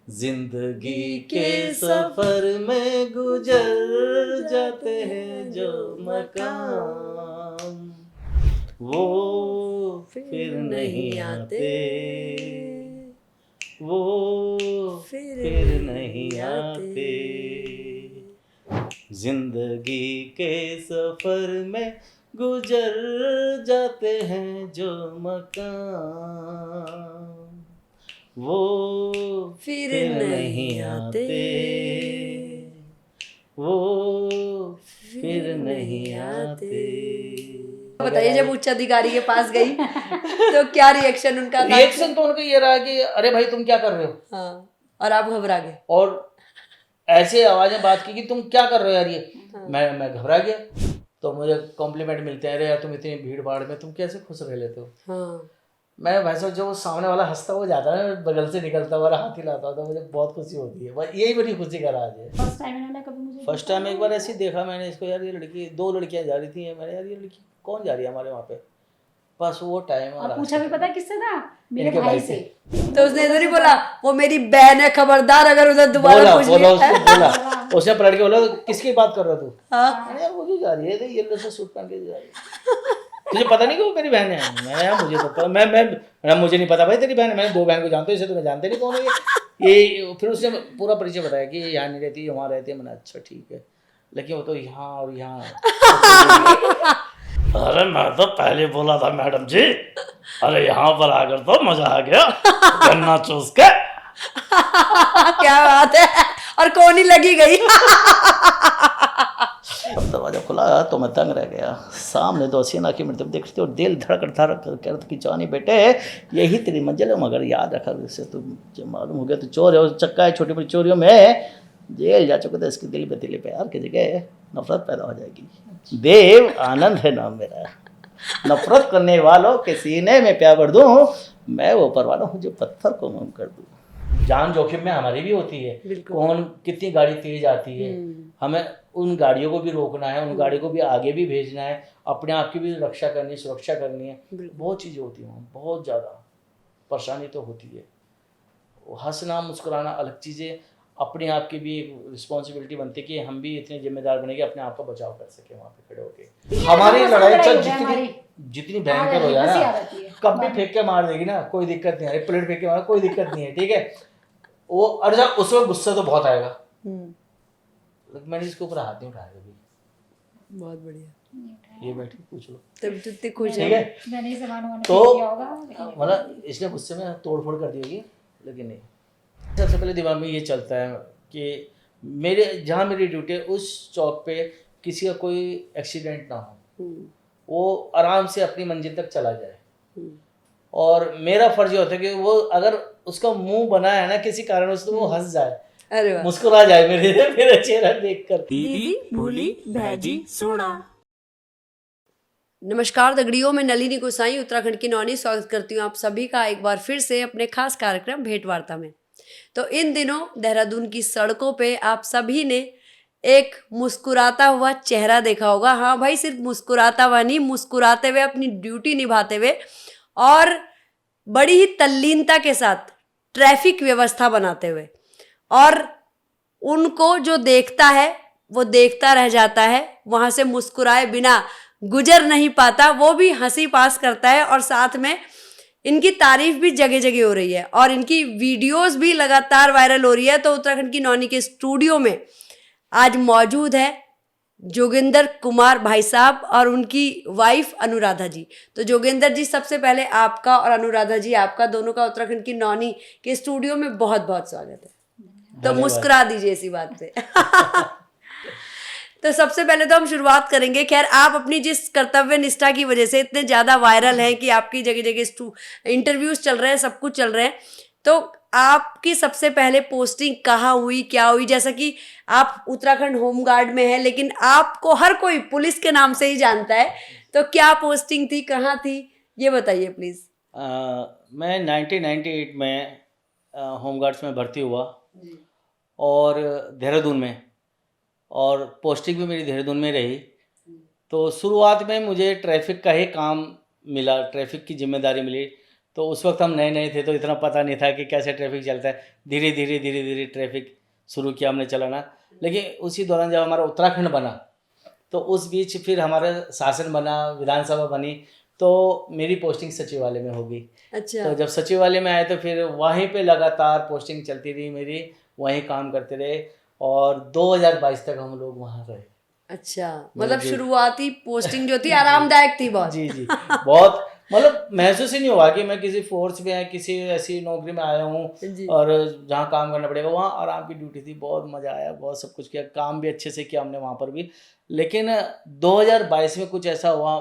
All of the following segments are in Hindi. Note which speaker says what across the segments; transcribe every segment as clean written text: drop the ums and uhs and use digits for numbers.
Speaker 1: जिंदगी के सफर में गुजर जाते हैं जो मकाम, वो फिर नहीं आते, वो फिर नहीं आते। जिंदगी के सफर में गुजर जाते हैं जो मकाम, वो
Speaker 2: फिर नहीं आते,
Speaker 1: वो फिर नहीं आते।
Speaker 2: बताइए, जब उच्च अधिकारी के पास गई तो क्या रिएक्शन उनका था?
Speaker 1: रिएक्शन तो उनका ये रहा कि अरे भाई तुम क्या कर रहे हो।
Speaker 2: हाँ, और आप घबरा गए।
Speaker 1: और ऐसे आवाज में बात की कि तुम क्या कर रहे हो यार ये।
Speaker 2: हाँ।
Speaker 1: मैं घबरा गया। तो मुझे कॉम्प्लीमेंट मिलते हैं, अरे यार तुम इतनी भीड़ भाड़ में तुम कैसे खुश रह लेते हो।
Speaker 2: हाँ।
Speaker 1: मैं भाई साहब जो सामने वाला हंसता हुआ जाता है, बगल से निकलता हुआ हाथ हिलाता था, मुझे बहुत खुशी होती है। बस यही मेरी खुशी का राज है।
Speaker 3: फर्स्ट टाइम इन्होंने कभी मुझे
Speaker 1: फर्स्ट टाइम एक बार ऐसे ही देखा मैंने इसको, यार ये लड़की, दो लड़कियां जा रही थी, मैंने यार ये लड़की कौन जा रही है हमारे वहाँ पे। बस वो टाइम
Speaker 3: और पूछा भी पता किससे था? मेरे
Speaker 1: इनके
Speaker 3: भाई
Speaker 1: भाई
Speaker 3: से।
Speaker 2: तो उसने इधर ही बोला, वो मेरी बहन है, खबरदार अगर उधर दोबारा पूछ
Speaker 1: बोला
Speaker 2: लिया।
Speaker 1: उसको बोला, उसने पलट के बोला किसकी बात कर रहा तू।
Speaker 2: हाँ।
Speaker 1: मैंने यार वो जो जा रही है येलो से सूट पहन के जा रही है, तुझे पता नहीं कि वो मेरी बहन है। मैंने यार मुझे तो पता, मैं मुझे नहीं पता भाई तेरी बहन है, मैंने दो बहन को जानते हो, इसे तो मैं जानते नहीं कौन है ये। फिर उसने पूरा परिचय बताया कि यहाँ नहीं रहती, वहाँ रहती है। मैंने अच्छा ठीक है, लेकिन वो तो यहाँ और यहाँ। अरे मैं तो पहले बोला था मैडम जी, अरे यहाँ पर आकर तो मजा आ गया, गन्ना चूस के।
Speaker 2: क्या बात है, और कौन ही लगी गई।
Speaker 1: अब दरवाजा खुला तो मैं दंग रह गया। सामने दो हसीना की मृत्यु देखते हो, दिल धड़क धड़क कर कि जानी बेटे यही तेरी मंजिल है, मगर याद रखा इससे तो मालूम हो गया तो चोर है, उस चक्का है, छोटी बड़ी चोरियों में जेल जा चुके थे। इसके दिल पे प्यार की जगह नफरत पैदा हो जाएगी। देव आनंद है नाम मेरा, नफरत करने वालों के सीने में प्यार भर दूं, मैं वो परवाना हूँ जो पत्थर को मोम कर दूं। जान जोखिम में हमारी भी होती है, कौन कितनी गाड़ी तेज आती है, हमें उन गाड़ियों को भी रोकना है, उन गाड़ियों को भी आगे भी भेजना है, अपने आप की भी रक्षा करनी है, सुरक्षा करनी है। बहुत चीज़ें होती हैं, बहुत ज़्यादा परेशानी तो होती है। हंसना मुस्कुराना अलग चीज़ें, अपने आप की भी एक रिस्पॉन्सिबिलिटी बनती है कि हम भी इतने जिम्मेदार बनेंगे, अपने आप का बचाव कर सके वहाँ पे खड़े होके। हमारी लड़ाई चाहे जितनी भयंकर हो जाए ना, कभी फेंक के मार देगी ना, कोई दिक्कत नहीं है, प्लेट फेंक के मार, कोई दिक्कत नहीं है, ठीक है। वो अरे जब उस वक्त गुस्सा तो बहुत आएगा, मैंने इसके ऊपर हाथ नहीं उठाया कभी।
Speaker 2: बहुत बढ़िया,
Speaker 1: ये बैठी पूछ लो,
Speaker 2: तब तो इतनी खुश
Speaker 1: ठीक
Speaker 2: है।
Speaker 1: है।
Speaker 3: मैंने सामान
Speaker 1: तो
Speaker 3: किया होगा,
Speaker 1: मतलब इसने गुस्से में तोड़ फोड़ कर दी होगी, लेकिन नहीं। सबसे पहले दिमाग में ये चलता है कि मेरे जहाँ मेरी ड्यूटी है उस चौक पे किसी का कोई एक्सीडेंट ना हो, वो आराम से अपनी मंजिल तक चला जाए। और मेरा फर्ज ये होता है कि वो अगर उसका मुंह बना है ना किसी कारण से, तो वो हंस जाए,
Speaker 2: अरे वाह,
Speaker 1: मुस्कुरा जाए मेरा चेहरा देखकर।
Speaker 4: दीदी भूली भैजी सोना।
Speaker 2: नमस्कार दगड़ियों, मैं नलिनी गोसाई उत्तराखंड की नौनी स्वागत करती हूँ आप सभी का एक बार फिर से अपने खास कार्यक्रम भेंट वार्ता में। तो इन दिनों देहरादून की सड़कों पे आप सभी ने एक मुस्कुराता हुआ चेहरा देखा होगा। हाँ भाई, सिर्फ मुस्कुराता हुआ नहीं, मुस्कुराते हुए अपनी ड्यूटी निभाते हुए और बड़ी ही तल्लीनता के साथ ट्रैफिक व्यवस्था बनाते हुए, और उनको जो देखता है वो देखता रह जाता है, वहाँ से मुस्कुराए बिना गुजर नहीं पाता, वो भी हंसी पास करता है। और साथ में इनकी तारीफ भी जगह जगह हो रही है और इनकी वीडियोस भी लगातार वायरल हो रही है। तो उत्तराखंड की नौनी के स्टूडियो में आज मौजूद है जोगिंदर कुमार भाई साहब और उनकी वाइफ अनुराधा जी। तो जोगिंदर जी, सबसे पहले आपका और अनुराधा जी आपका दोनों का उत्तराखंड की नौनी के स्टूडियो में बहुत बहुत स्वागत है। तो मुस्कुरा दीजिए इसी बात पे। तो सबसे पहले तो हम शुरुआत करेंगे, खैर आप अपनी जिस कर्तव्य निष्ठा की वजह से इतने ज़्यादा वायरल हैं कि आपकी जगह जगह इंटरव्यूज चल रहे हैं, सब कुछ चल रहे हैं, तो आपकी सबसे पहले पोस्टिंग कहाँ हुई, क्या हुई? जैसा कि आप उत्तराखंड होमगार्ड में हैं, लेकिन आपको हर कोई पुलिस के नाम से ही जानता है, तो क्या पोस्टिंग थी, कहाँ थी, ये बताइए प्लीज़।
Speaker 1: मैं 1998 में होमगार्ड्स में भर्ती हुआ और देहरादून में, और पोस्टिंग भी मेरी देहरादून में रही। तो शुरुआत में मुझे ट्रैफिक का ही काम मिला, ट्रैफिक की जिम्मेदारी मिली। तो उस वक्त हम नए नए थे तो इतना पता नहीं था कि कैसे ट्रैफिक चलता है। धीरे धीरे ट्रैफिक शुरू किया हमने चलाना। लेकिन उसी दौरान जब हमारा उत्तराखंड बना तो उस बीच फिर हमारा शासन बना, विधानसभा बनी, तो मेरी पोस्टिंग सचिवालय में हो गई।
Speaker 2: अच्छा।
Speaker 1: तो जब सचिवालय में आए तो फिर वहीं पे लगातार पोस्टिंग चलती रही मेरी, वहीं काम करते रहे और 2022 तक हम लोग वहाँ रहे।
Speaker 2: अच्छा, मतलब
Speaker 1: जी।
Speaker 2: शुरुआती पोस्टिंग जो थी आरामदायक थी बहुत।
Speaker 1: जी जी बहुत, मतलब महसूस ही नहीं हुआ कि मैं किसी फोर्स में या किसी ऐसी नौकरी में आया हूँ
Speaker 2: जी।
Speaker 1: और जहाँ काम करना पड़ेगा। वहाँ आराम की ड्यूटी थी, बहुत मज़ा आया, बहुत सब कुछ किया, काम भी अच्छे से किया हमने वहाँ पर भी। लेकिन 2022 में कुछ ऐसा हुआ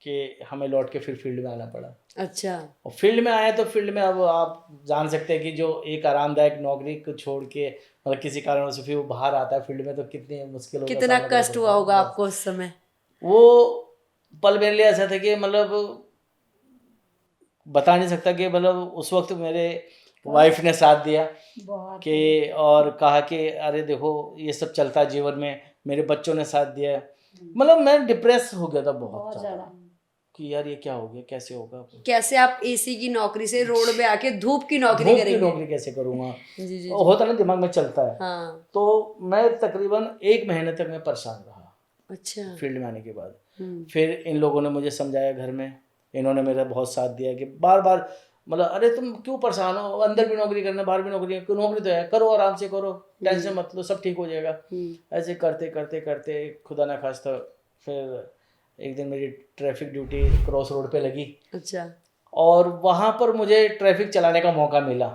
Speaker 1: कि हमें लौट के फिर फील्ड में आना पड़ा।
Speaker 2: अच्छा।
Speaker 1: और फील्ड में आए तो फील्ड में अब आप जान सकते हैं कि जो एक आरामदायक नौकरी को छोड़ के मतलब किसी कारण से फिर वो बाहर आता है फील्ड में, तो कितनी मुश्किल होगा,
Speaker 2: कितना
Speaker 1: सामना करना
Speaker 2: कष्ट हुआ
Speaker 1: पड़ता है।
Speaker 2: होगा आपको उस समय?
Speaker 1: वो पल मेरे लिए ऐसा था कि मतलब बता नहीं सकता कि मतलब उस वक्त मेरे वाइफ ने साथ दिया
Speaker 3: बहुत
Speaker 1: कि और कहा कि अरे देखो ये सब चलता है जीवन में। मेरे बच्चों ने साथ दिया। मतलब मैं डिप्रेस हो गया था बहुत
Speaker 3: बहुत
Speaker 1: ज़्यादा
Speaker 3: ज्यादा।
Speaker 1: कि यार ये क्या हो गया, कैसे होगा,
Speaker 2: कैसे आप एसी की नौकरी से रोड पे आके धूप की नौकरी
Speaker 1: धूप की
Speaker 2: करेंगे?
Speaker 1: नौकरी कैसे करूँगा।
Speaker 2: जी जी जी।
Speaker 1: होता ना दिमाग में चलता है।
Speaker 2: हाँ।
Speaker 1: तो मैं तकरीबन 1 महीने तक मैं परेशान रहा
Speaker 2: अच्छा।
Speaker 1: फील्ड में आने के बाद।
Speaker 2: हम्म।
Speaker 1: फिर इन लोगों ने मुझे समझाया घर में, इन्होंने मेरा बहुत साथ दिया कि बार बार मतलब अरे तुम क्यों परेशान हो, अंदर भी नौकरी करना, बाहर भी नौकरी, नौकरी तो है, करो आराम से करो, टेंशन मत लो, सब ठीक हो जाएगा। ऐसे करते करते करते खुदा ना खास्ता फिर एक दिन मेरी ट्रैफिक ड्यूटी क्रॉस रोड पे लगी
Speaker 2: अच्छा।
Speaker 1: और वहाँ पर मुझे ट्रैफिक चलाने का मौका मिला।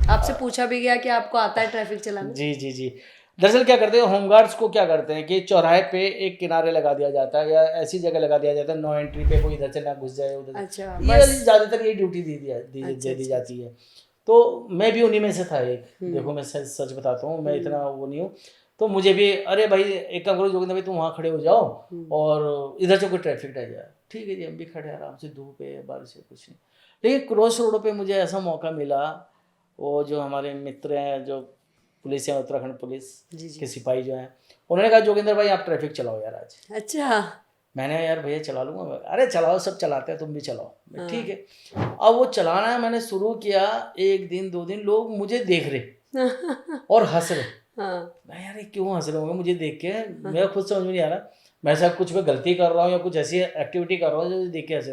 Speaker 2: आपसे पूछा भी गया कि आपको आता है ट्रैफिक चलाना?
Speaker 1: जी जी जी। दरअसल क्या करते हैं होमगार्ड्स को, क्या करते हैं कि चौराहे पे एक किनारे लगा दिया जाता है या ऐसी जगह लगा दिया जाता है नो एंट्री पे, कोई इधर से ना घुस जाए उधर से।
Speaker 2: अच्छा,
Speaker 1: ये
Speaker 2: बस।
Speaker 1: वाली ज़्यादातर ये ड्यूटी दे
Speaker 2: अच्छा,
Speaker 1: दी जाती है। तो मैं भी उन्हीं में से था एक। देखो मैं सच बताता हूँ, मैं इतना वो नहीं हूँ। तो मुझे भी अरे भाई एक काम करो जोगिंदर भाई, तुम वहाँ खड़े हो जाओ और इधर से कोई ट्रैफिक ना जाए। ठीक है जी, हम भी खड़े आराम से, धूप है, बारिश है, कुछ नहीं। लेकिन क्रॉस रोड पे मुझे ऐसा मौका मिला, वो जो हमारे मित्र हैं जो पुलिस है, उत्तराखंड पुलिस
Speaker 2: जी जी।
Speaker 1: के सिपाही जो हैं, उन्होंने कहा जोगिंदर भाई आप ट्रैफिक चलाओ यार आज।
Speaker 2: अच्छा।
Speaker 1: मैंने यार भैया चला लूँगा। अरे चलाओ, सब चलाते हैं, तुम भी चलाओ। मैं ठीक है। अब वो चलाना मैंने शुरू किया, 1 दिन 2 दिन लोग मुझे देख रहे और हंस रहे।
Speaker 2: हाँ।
Speaker 1: मैं यार ये क्यों हंस रहे होंगे मुझे देख के, मेरा खुद समझ में नहीं आ रहा मैं शायद कुछ मैं गलती कर रहा हूँ या कुछ ऐसी एक्टिविटी कर रहा हूँ जो देख के हंसे।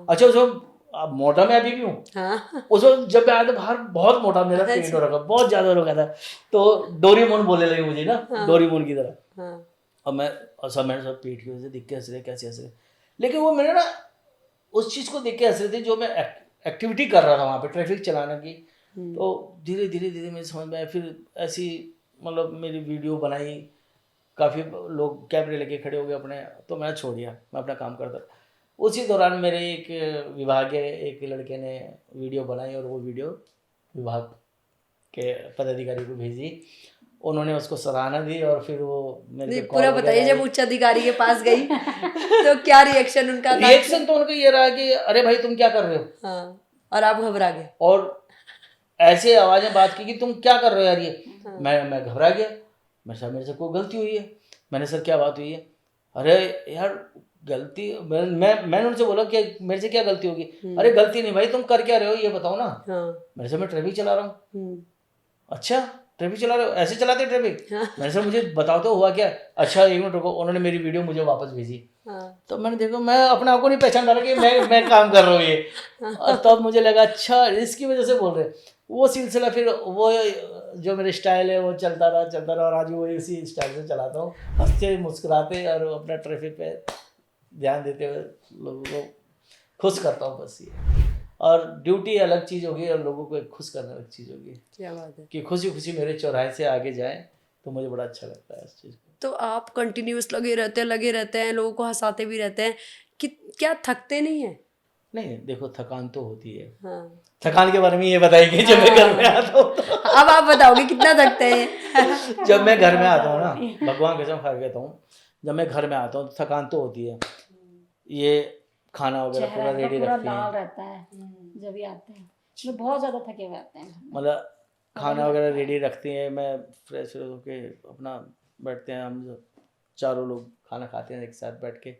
Speaker 1: अच्छा उस वक्त अब मोटा मैं अभी भी हूँ।
Speaker 2: हाँ।
Speaker 1: उस वक्त जब मैं आया तो बाहर बहुत मोटा मेरा पेट हो रखा, बहुत ज़्यादा हो रखा था। तो डोरेमोन बोलने लगे मुझे ना, डोरेमोन की तरह।
Speaker 2: हाँ।
Speaker 1: और मैं और सब मैंने सब पीठ की वजह से देख के हंस रहे, कैसे हंस रहे। लेकिन वो मैंने ना उस चीज़ को देख के हंस रहे थे जो मैं एक्टिविटी कर रहा था वहाँ पे ट्रैफिक चलाने की। तो धीरे धीरे धीरे मेरे समझ में आया। फिर ऐसी मतलब मेरी वीडियो बनाई, काफ़ी लोग कैमरे लेके खड़े हो गए अपने, तो मैं छोड़ दिया, मैं अपना काम करता था। उसी दौरान मेरे एक विभाग के एक लड़के ने वीडियो बनाई और वो वीडियो विभाग के पदाधिकारी को भेजी। उन्होंने उसको सराहना दी और फिर वो मेरे
Speaker 2: नहीं,
Speaker 1: को
Speaker 2: पूरा बताइए, जब उच्च अधिकारी के पास गई तो क्या रिएक्शन उनका था?
Speaker 1: रिएक्शन तो उनका ये रहा कि अरे भाई तुम क्या कर रहे हो।
Speaker 2: हाँ, और आप घबरा गए?
Speaker 1: और ऐसे आवाज़ें बात की कि तुम क्या कर रहे हो यार ये। मैं घबरा गया। मेरे से कोई गलती हुई है। मैंने सर क्या बात हुई है। अरे यार गलती, मैंने उनसे बोला कि मेरे से क्या गलती होगी। अरे गलती नहीं भाई, तुम कर क्या रहे हो ये बताओ ना। मेरे से मैं ट्रैफिक चला रहा हूँ। अच्छा ट्रैफिक चला रहे हो, ऐसे चलाते ट्रैफिक। मैंने सर मुझे बताओ तो हुआ क्या। अच्छा 1 मिनट रुको। उन्होंने मेरी वीडियो मुझे वापस भेजी। तो मैंने देखा, मैं अपने आप को नहीं पहचान रहा कि मैं काम कर रहा हूँ ये। और तब मुझे लगा अच्छा इसकी वजह से बोल रहे। वो सिलसिला फिर वो जो मेरे स्टाइल है वो चलता रहा और आज भी वही इसी स्टाइल से चलाता हूँ, हंसते मुस्कुराते और अपना ट्रैफिक पे ध्यान देते हुए लोगों को खुश करता हूँ बस ये। और ड्यूटी अलग चीज़ होगी और लोगों को खुश करना अलग चीज़ होगी।
Speaker 2: क्या बात है
Speaker 1: कि खुशी खुशी मेरे चौराहे से आगे जाए तो मुझे बड़ा अच्छा लगता है इस चीज़ को।
Speaker 2: तो आप कंटिन्यूस लगे रहते हैं, लोगों को हंसाते भी रहते हैं कि क्या थकते नहीं है?
Speaker 1: नहीं देखो थकान तो होती है।
Speaker 2: हाँ।
Speaker 1: थकान के बारे में ये बताइए जब मैं घर में आता हूँ तो।
Speaker 2: अब आप बताओगे कितना थकते हैं?
Speaker 1: जब मैं घर में आता हूँ ना, भगवान कसम खा कहता हूँ, जब मैं घर में आता हूँ तो थकान तो होती है। ये खाना वगैरह पूरा
Speaker 3: चेहरा
Speaker 1: रेडी
Speaker 3: पूरा
Speaker 1: रखते
Speaker 3: लाल
Speaker 1: हैं,
Speaker 3: रहता है जब भी आते हैं। तो बहुत ज्यादा थके हुए आते हैं।
Speaker 1: मतलब खाना वगैरह रेडी रखती हैं। मैं फ्रेश होके अपना बैठते हैं हम चारों लोग खाना खाते हैं एक साथ बैठ के,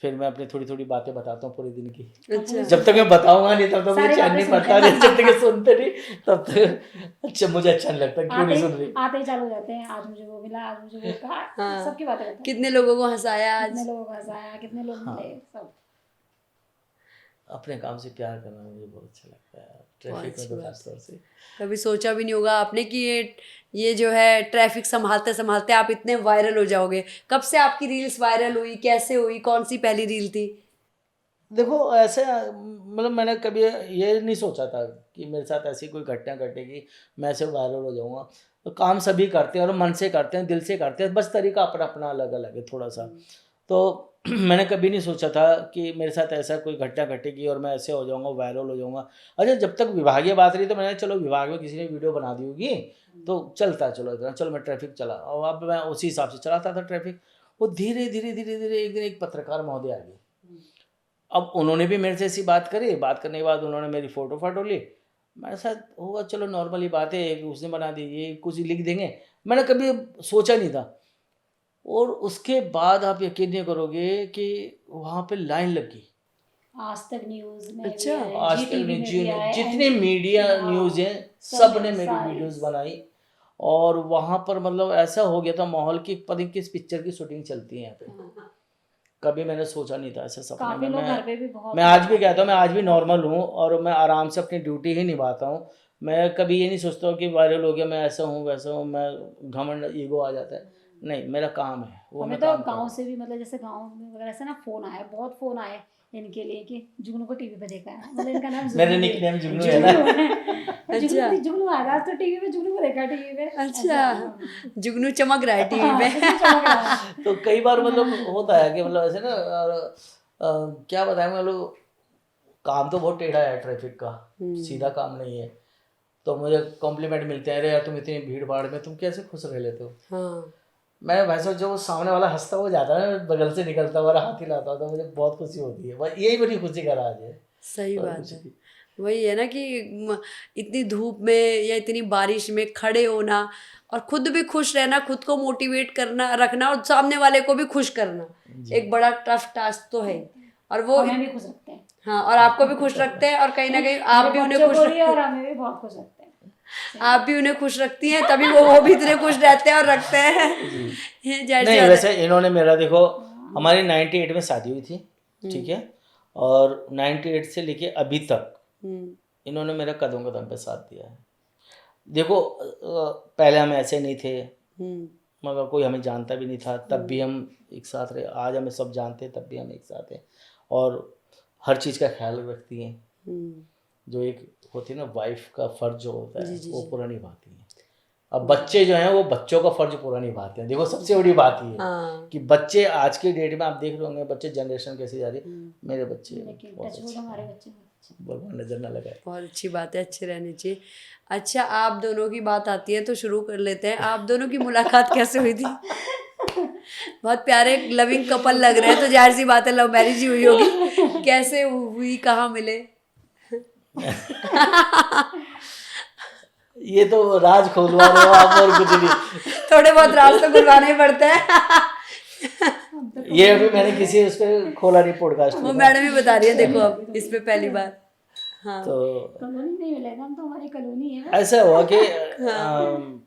Speaker 1: फिर मैं अपनी थोड़ी थोड़ी बातें बताता हूँ पूरे दिन की।
Speaker 2: अच्छा
Speaker 1: जब तक मैं बताऊंगा नहीं तब तक मुझे
Speaker 3: सारी
Speaker 1: चैन
Speaker 3: बातें
Speaker 1: नहीं
Speaker 3: सुनते
Speaker 1: पड़ता,
Speaker 3: हैं।
Speaker 1: नहीं जब तक ये सुनते नहीं तब तक अच्छा मुझे अच्छा नहीं लगता, क्यों नहीं सुन रही।
Speaker 3: आते ही चालू हो जाते हैं, आज मुझे वो मिला, आज मुझे वो कहा,
Speaker 2: हाँ।
Speaker 3: सबकी बातें बताते हैं।
Speaker 2: कितने लोगों को हंसाया आज।
Speaker 3: कितने लोगों को हंसाया, कितने लोग
Speaker 1: हाँ।
Speaker 3: मिले, सब।
Speaker 1: अपने काम से प्यार करना मुझे बहुत अच्छा लगता है, ट्रैफिक में
Speaker 2: अच्छी
Speaker 1: तो
Speaker 2: बात
Speaker 1: खास तौर से।
Speaker 2: कभी सोचा भी नहीं होगा आपने कि ये जो है ट्रैफिक संभालते संभालते आप इतने वायरल हो जाओगे। कब से आपकी रील्स वायरल हुई, कैसे हुई, कौन सी पहली रील थी?
Speaker 1: देखो ऐसे मतलब मैंने कभी ये नहीं सोचा था कि मेरे साथ ऐसी कोई घटना घटेगी, मैं ऐसे वायरल हो जाऊंगा। तो काम सभी करते हैं और मन से करते हैं, दिल से करते हैं, बस तरीका अपना अपना अलग अलग है थोड़ा सा। तो मैंने कभी नहीं सोचा था कि मेरे साथ ऐसा कोई घटना घटेगी और मैं ऐसे हो जाऊंगा, वायरल हो जाऊंगा। अच्छा जब तक विभागीय बात रही तो मैंने चलो विभाग में किसी ने वीडियो बना दी होगी तो चलता, चलो इतना, चलो मैं ट्रैफिक चला, और अब मैं उसी हिसाब से चलाता था ट्रैफिक। वो धीरे धीरे धीरे धीरे एक दिन एक पत्रकार महोदय आ गए। अब उन्होंने भी मेरे से ऐसी बात करी, बात करने के बाद उन्होंने मेरी फ़ोटो ली। मेरे साथ होगा चलो नॉर्मली बात है, उसने बना दी, ये कुछ लिख देंगे, मैंने कभी सोचा नहीं था। और उसके बाद आप यकीन नहीं करोगे कि वहाँ पे लाइन लगी।
Speaker 3: आज तक न्यूज़ में
Speaker 2: अच्छा,
Speaker 3: भी आए,
Speaker 1: आज
Speaker 3: जी
Speaker 1: तक
Speaker 3: टीवी में भी आए,
Speaker 1: जितने मीडिया
Speaker 3: हाँ,
Speaker 1: न्यूज़ हैं
Speaker 3: सब
Speaker 1: सब ने
Speaker 3: ने
Speaker 1: मेरी
Speaker 3: सारी।
Speaker 1: वीडियोस बनाई। और वहाँ पर मतलब ऐसा हो गया था माहौल की, पता नहीं किस पिक्चर की शूटिंग चलती है यहाँ पे। कभी मैंने सोचा नहीं था ऐसे सपने
Speaker 3: काफी
Speaker 1: में।
Speaker 3: लोग घर पे भी बहुत।
Speaker 1: मैं आज भी कहता हूँ, मैं आज भी नॉर्मल हूँ और मैं आराम से अपनी ड्यूटी ही निभाता हूँ। मैं कभी ये नहीं सोचता हूँ कि वायरल हो गया, मैं ऐसा हूँ वैसा हूँ, मैं घमंड ईगो आ जाता है। नहीं, मेरा काम है वो,
Speaker 3: हमें
Speaker 1: मैं
Speaker 3: तो
Speaker 1: काम कर रहा
Speaker 3: गांव
Speaker 1: हूँ।
Speaker 3: से भी, मतलब जैसे गांव में वगैरह से ना फोन आए, बहुत फोन आए इनके लिए कि जुगनू को टीवी पे देखा है, मतलब इनका नाम
Speaker 1: मेरे
Speaker 3: जुगनू
Speaker 1: निकनेम जुगनू
Speaker 3: है।
Speaker 1: है ना।
Speaker 2: अच्छा।
Speaker 3: जुगनू आ रहा, तो टीवी पे जुगनू को देखा, टीवी पे।
Speaker 2: अच्छा, जुगनू चमक रहा है टीवी पे।
Speaker 3: जुगनू चमक रहा है।
Speaker 1: तो कई बार मतलब होता है कि मतलब ऐसे ना, और क्या बताएं, मतलब काम तो बहुत टेढ़ा है ट्रैफिक का, सीधा काम नहीं है। तो मुझे कॉम्प्लीमेंट मिलते हैं, अरे यार तुम इतनी भीड़ भाड़ में तुम कैसे खुश रह लेते हो।
Speaker 2: हाँ
Speaker 1: मैं वैसे जो सामने वाला हंसता हुआ जाता है ना, बगल से निकलता हुआ हाथ हिलाता होता, मुझे बहुत खुशी होती है। बस यही मेरी खुशी का राज है।
Speaker 2: सही
Speaker 1: और
Speaker 2: बात
Speaker 1: कुछ
Speaker 2: है।
Speaker 1: नहीं।
Speaker 2: वही है ना कि इतनी धूप में या इतनी बारिश में खड़े होना और खुद भी खुश रहना, खुद को मोटिवेट करना रखना और सामने वाले को भी खुश करना, एक बड़ा टफ टास्क तो है। और वो
Speaker 3: हमें भी खुश रखते हैं।
Speaker 2: हाँ, और आपको भी खुश रखते हैं और कहीं ना कहीं आप भी उन्हें खुश रखते
Speaker 3: और
Speaker 2: हैं।
Speaker 3: हमें भी बहुत खुश रखते हैं।
Speaker 2: आप भी उन्हें खुश रखती हैं, तभी वो भी इतने खुश रहते हैं और रखते हैं। ये जाहिर सी
Speaker 1: नहीं
Speaker 2: बात है।
Speaker 1: वैसे इन्होंने मेरा देखो, हमारी 98 में शादी हुई थी, ठीक है, और 98 से लेके अभी तक इन्होंने मेरा कदम कदम पे साथ दिया है। देखो पहले हम ऐसे नहीं थे, मगर कोई हमें जानता भी नहीं था, तब भी हम एक साथ रहे। आज हमें सब जानते हैं, तब भी हम एक साथ हैं और हर चीज़ का ख्याल रखती हैं। जो एक होती है ना वाइफ का फ़र्ज जो होता है वो पूरा निभाती है। अब बच्चे जो हैं वो बच्चों का फ़र्ज पूरा निभाते हैं। देखो सबसे बड़ी बात ये है कि बच्चे आज के डेट में आप देख रहे होंगे, बच्चे जनरेशन कैसी जा रही है। मेरे बच्चे
Speaker 3: लेकिन
Speaker 1: बहुत
Speaker 3: टचवुड
Speaker 1: अच्छे
Speaker 3: हमारे
Speaker 1: हैं,
Speaker 3: बच्चे बहुत अच्छे।
Speaker 1: भगवान नजर ना लगाए।
Speaker 2: बहुत अच्छी बात है, अच्छे रहने चाहिए। अच्छा, आप दोनों की बात आती है तो शुरू कर लेते हैं। आप दोनों की मुलाकात कैसे हुई थी? बहुत प्यारे लविंग कपल लग रहे हैं, तो जाहिर सी बात है लव मैरिज ही हुई होगी। कैसे हुई, कहाँ मिले?
Speaker 1: ये तो राज खोलवा रहे हो आप और कुछ नहीं।
Speaker 2: थोड़े बहुत राज तो खुलवाने ही पड़ते हैं।
Speaker 1: ये अभी मैंने किसी उस पर खोला नहीं पॉडकास्ट
Speaker 2: वो
Speaker 1: में।
Speaker 2: मैडम ही बता रही है, देखो अब इस पे पहली बार। हाँ
Speaker 1: तो
Speaker 3: कॉलोनी नहीं मिलेगा, हम तो हमारी कॉलोनी है।
Speaker 1: ऐसा हुआ कि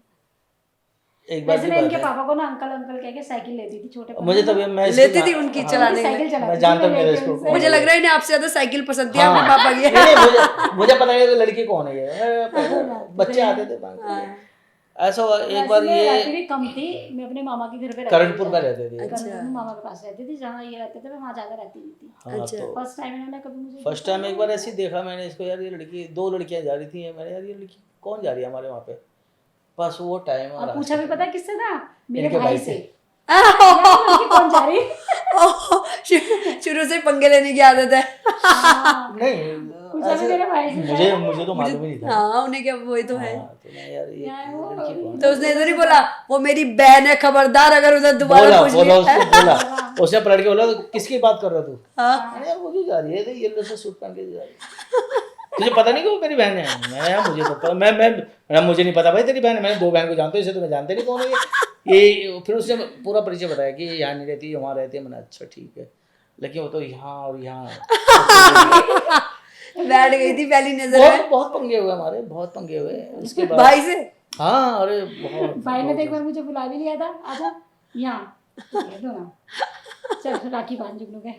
Speaker 1: एक बार
Speaker 3: वैसे
Speaker 1: की
Speaker 3: मैं
Speaker 1: बात
Speaker 3: इनके
Speaker 1: है,
Speaker 3: पापा को ना अंकल अंकल कह के साइकिल लेती थी छोटे
Speaker 1: मुझे तभी मैं
Speaker 2: लेती थी उनकी चलाने
Speaker 3: साइकिल
Speaker 2: की।
Speaker 3: चलाती
Speaker 1: मैं
Speaker 3: थी,
Speaker 1: जानता हूँ
Speaker 3: मैं
Speaker 1: मेरे
Speaker 3: लेके
Speaker 1: इसको
Speaker 3: उनसे।
Speaker 2: मुझे लग रहा है इन्हें आपसे ज्यादा साइकिल पसंद थी
Speaker 1: हाँ।
Speaker 2: अपने पापा की।
Speaker 1: नहीं मुझे पता नहीं कि लड़की कौन है ये, बच्चे आते थे बाहर।
Speaker 2: हाँ।
Speaker 1: ऐसा हुआ एक
Speaker 3: वैसे
Speaker 1: बार
Speaker 3: मैं रहती
Speaker 1: ये
Speaker 3: भी कम थी, मैं अपने मामा के घर पे रहती
Speaker 1: करणपुर
Speaker 3: थी।
Speaker 1: में रहते थे।
Speaker 3: करणपुर में मामा के पास रहती थी, जहाँ ये रहते थे मैं वहाँ ज्यादा रहती नहीं थी।
Speaker 1: हाँ
Speaker 2: अच्छा।
Speaker 1: तो
Speaker 3: फर्स्ट टाइम इन्होंने कभी मुझे
Speaker 1: फर्स्ट टाइम एक बार ऐसे ही देखा मैंने इसको, यार ये लड़की, दो लड़कियां जा रही थी, मैंने यार ये लड़की कौन जा रही है हमारे वहाँ पे। बस वो टाइम
Speaker 3: और पूछा भी पता है किससे था, मेरे
Speaker 1: इनके
Speaker 3: भाई
Speaker 1: भाई
Speaker 3: से।
Speaker 1: से।
Speaker 3: यार ये लड़की कौन जा रही?
Speaker 2: शुरू से पंगे लेने की आदत है।
Speaker 1: नहीं
Speaker 3: पूछा भी मेरे भाई से।
Speaker 1: मुझे तो मालूम ही नहीं था।
Speaker 2: हाँ, उन्हें क्या, वही तो है।
Speaker 1: हाँ, तो मैं यार ये
Speaker 3: यार वो-
Speaker 1: लड़की कौन है?
Speaker 2: तो उसने इधर ही बोला, वो मेरी बहन है, खबरदार अगर उधर दोबारा
Speaker 1: बोला
Speaker 2: पूछ
Speaker 1: बोला
Speaker 2: लिया।
Speaker 1: उसको बोला, उसने पलट के बोला तो किसकी बात कर रहा तू?
Speaker 2: हाँ।
Speaker 1: मैंने यार वो जो जा रही है तो येलो से सूट पहन के जा रही है, तुझे पता नहीं कि वो मेरी बहन है? मैं यार मुझे तो पता, मैं मुझे नहीं पता भाई तेरी बहन है, मैंने दो बहन को जानता हूँ, इसे तो मैं जानते नहीं कौन है ये फिर उसने पूरा परिचय बताया कि ये यहाँ नहीं रहती, वहाँ रहती है। मैंने अच्छा ठीक है, लेकिन वो तो यहाँ और यहाँ
Speaker 2: बैठ गई थी पहली नजर
Speaker 1: बहुत
Speaker 2: में
Speaker 1: बहुत पंगे हुए हमारे, बहुत पंगे हुए उसके बाद।
Speaker 2: भाई से।
Speaker 1: हाँ अरे बहुत
Speaker 3: भाई ने तो एक
Speaker 1: बहुत।
Speaker 3: बार मुझे बुला भी लिया था, आजा यहाँ तो कह दो ना, चल राखी बांध जुगनू के।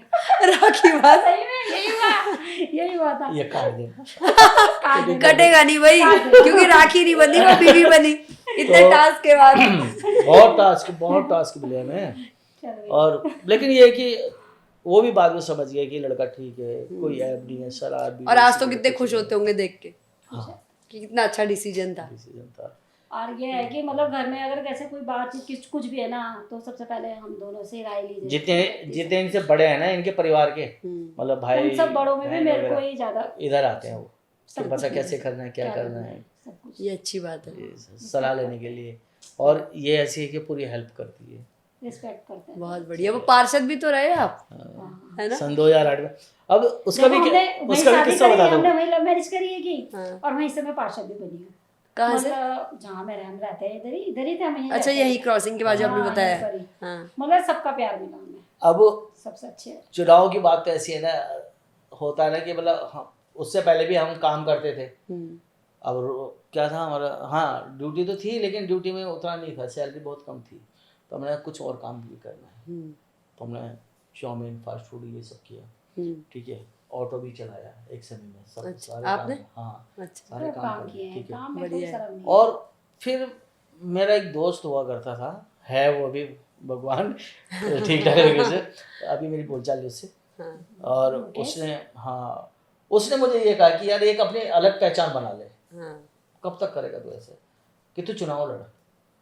Speaker 2: राखी बात
Speaker 3: सही में यही हुआ था।
Speaker 1: ये काट दे।
Speaker 3: काट दे।
Speaker 2: कटेगा नहीं भाई, क्योंकि राखी नहीं बनी, वो बीवी बनी इतने
Speaker 1: तो-
Speaker 2: टास्क के बाद।
Speaker 1: बहुत टास्क मिले हमें।
Speaker 3: चल भाई।
Speaker 1: और लेकिन ये है कि वो भी बाद में समझ गया कि लड़का ठीक है, कोई ऐप नहीं है, शराब भी
Speaker 2: और आज तो
Speaker 1: नहीं,
Speaker 2: कितने
Speaker 1: कुछ
Speaker 2: खुश
Speaker 1: नहीं।
Speaker 2: होते होंगे देख के
Speaker 1: हाँ,
Speaker 2: कि कितना अच्छा डिसीजन था।
Speaker 1: डिसीजन था।
Speaker 3: और ये है कि मतलब घर में अगर कैसे कोई बातचीत कुछ भी है ना, तो सबसे पहले हम दोनों से राय ली जाए।
Speaker 1: जितने इनसे बड़े हैं ना इनके परिवार के, मतलब भाई
Speaker 3: उन सब बड़ों में भी
Speaker 1: बहन
Speaker 3: मेरे को
Speaker 1: वगैरह
Speaker 3: ही ज्यादा
Speaker 1: इधर आते हैं वो,
Speaker 3: सब
Speaker 1: कि पता
Speaker 3: कुछ
Speaker 1: कैसे करना है, क्या करना है,
Speaker 3: सब कुछ
Speaker 2: ये अच्छी बात है,
Speaker 1: ये सलाह लेने के लिए। और ये ऐसी है कि पूरी हेल्प करती है।
Speaker 3: रिस्पेक्ट करते हैं।
Speaker 2: बहुत बढ़िया। वो पार्षद भी तो रहे आप,
Speaker 3: हाँ।
Speaker 2: है ना?
Speaker 1: सन 2008 में। अब उसका भी
Speaker 3: देखो, हमने वहीं
Speaker 1: उसका भी
Speaker 3: शादी
Speaker 1: किस्सा
Speaker 3: करी,
Speaker 1: बता
Speaker 3: हमने
Speaker 1: दूं।
Speaker 3: वहीं लव मैरिज करी है की,
Speaker 2: हाँ।
Speaker 3: और वहीं से मैं पार्षद भी बनी हूँ।
Speaker 2: कहाँ से?
Speaker 3: मतलब जहाँ मैं हम रहते हैं इधर ही थे हम, यहीं
Speaker 2: अच्छा,
Speaker 3: रहते
Speaker 2: यही
Speaker 3: हैं।
Speaker 2: क्रॉसिंग के बाद जो आपने
Speaker 3: हाँ,
Speaker 2: बताया।
Speaker 3: यहीं पर ही।
Speaker 2: हाँ,
Speaker 3: मतलब सबका प्यार मिला हमें,
Speaker 1: अब
Speaker 3: सबसे अच्छे।
Speaker 1: चुनाव की बात तो ऐसी है ना, होता है ना कि मतलब उससे पहले भी हम काम करते थे। अब क्या था हमारा, हाँ ड्यूटी तो थी, लेकिन ड्यूटी में उतना नहीं था, सैलरी बहुत कम थी, तो हमने कुछ और काम भी करना है, तो हमने चाउमीन, फास्ट फूड ये सब किया, ठीक है। ऑटो भी चलाया एक समय में, सब
Speaker 2: अच्छा,
Speaker 1: सारे
Speaker 2: आपने?
Speaker 1: काम, हाँ
Speaker 2: अच्छा,
Speaker 1: सारे काम
Speaker 3: काम
Speaker 1: करे,
Speaker 3: किए हैं,
Speaker 1: ठीक है।
Speaker 3: काम में कोई
Speaker 2: बढ़िया है।
Speaker 3: शर्म नहीं।
Speaker 1: और फिर मेरा एक दोस्त हुआ करता था, है वो भी भगवान ठीक ठाक तरीके से, अभी मेरी बोलचाल उससे।
Speaker 2: हाँ,
Speaker 1: और उसने मुझे ये कहा कि यार एक अपनी अलग पहचान बना ले।
Speaker 2: हाँ,
Speaker 1: कब तक करेगा तू ऐसे कि तू चुनाव लड़।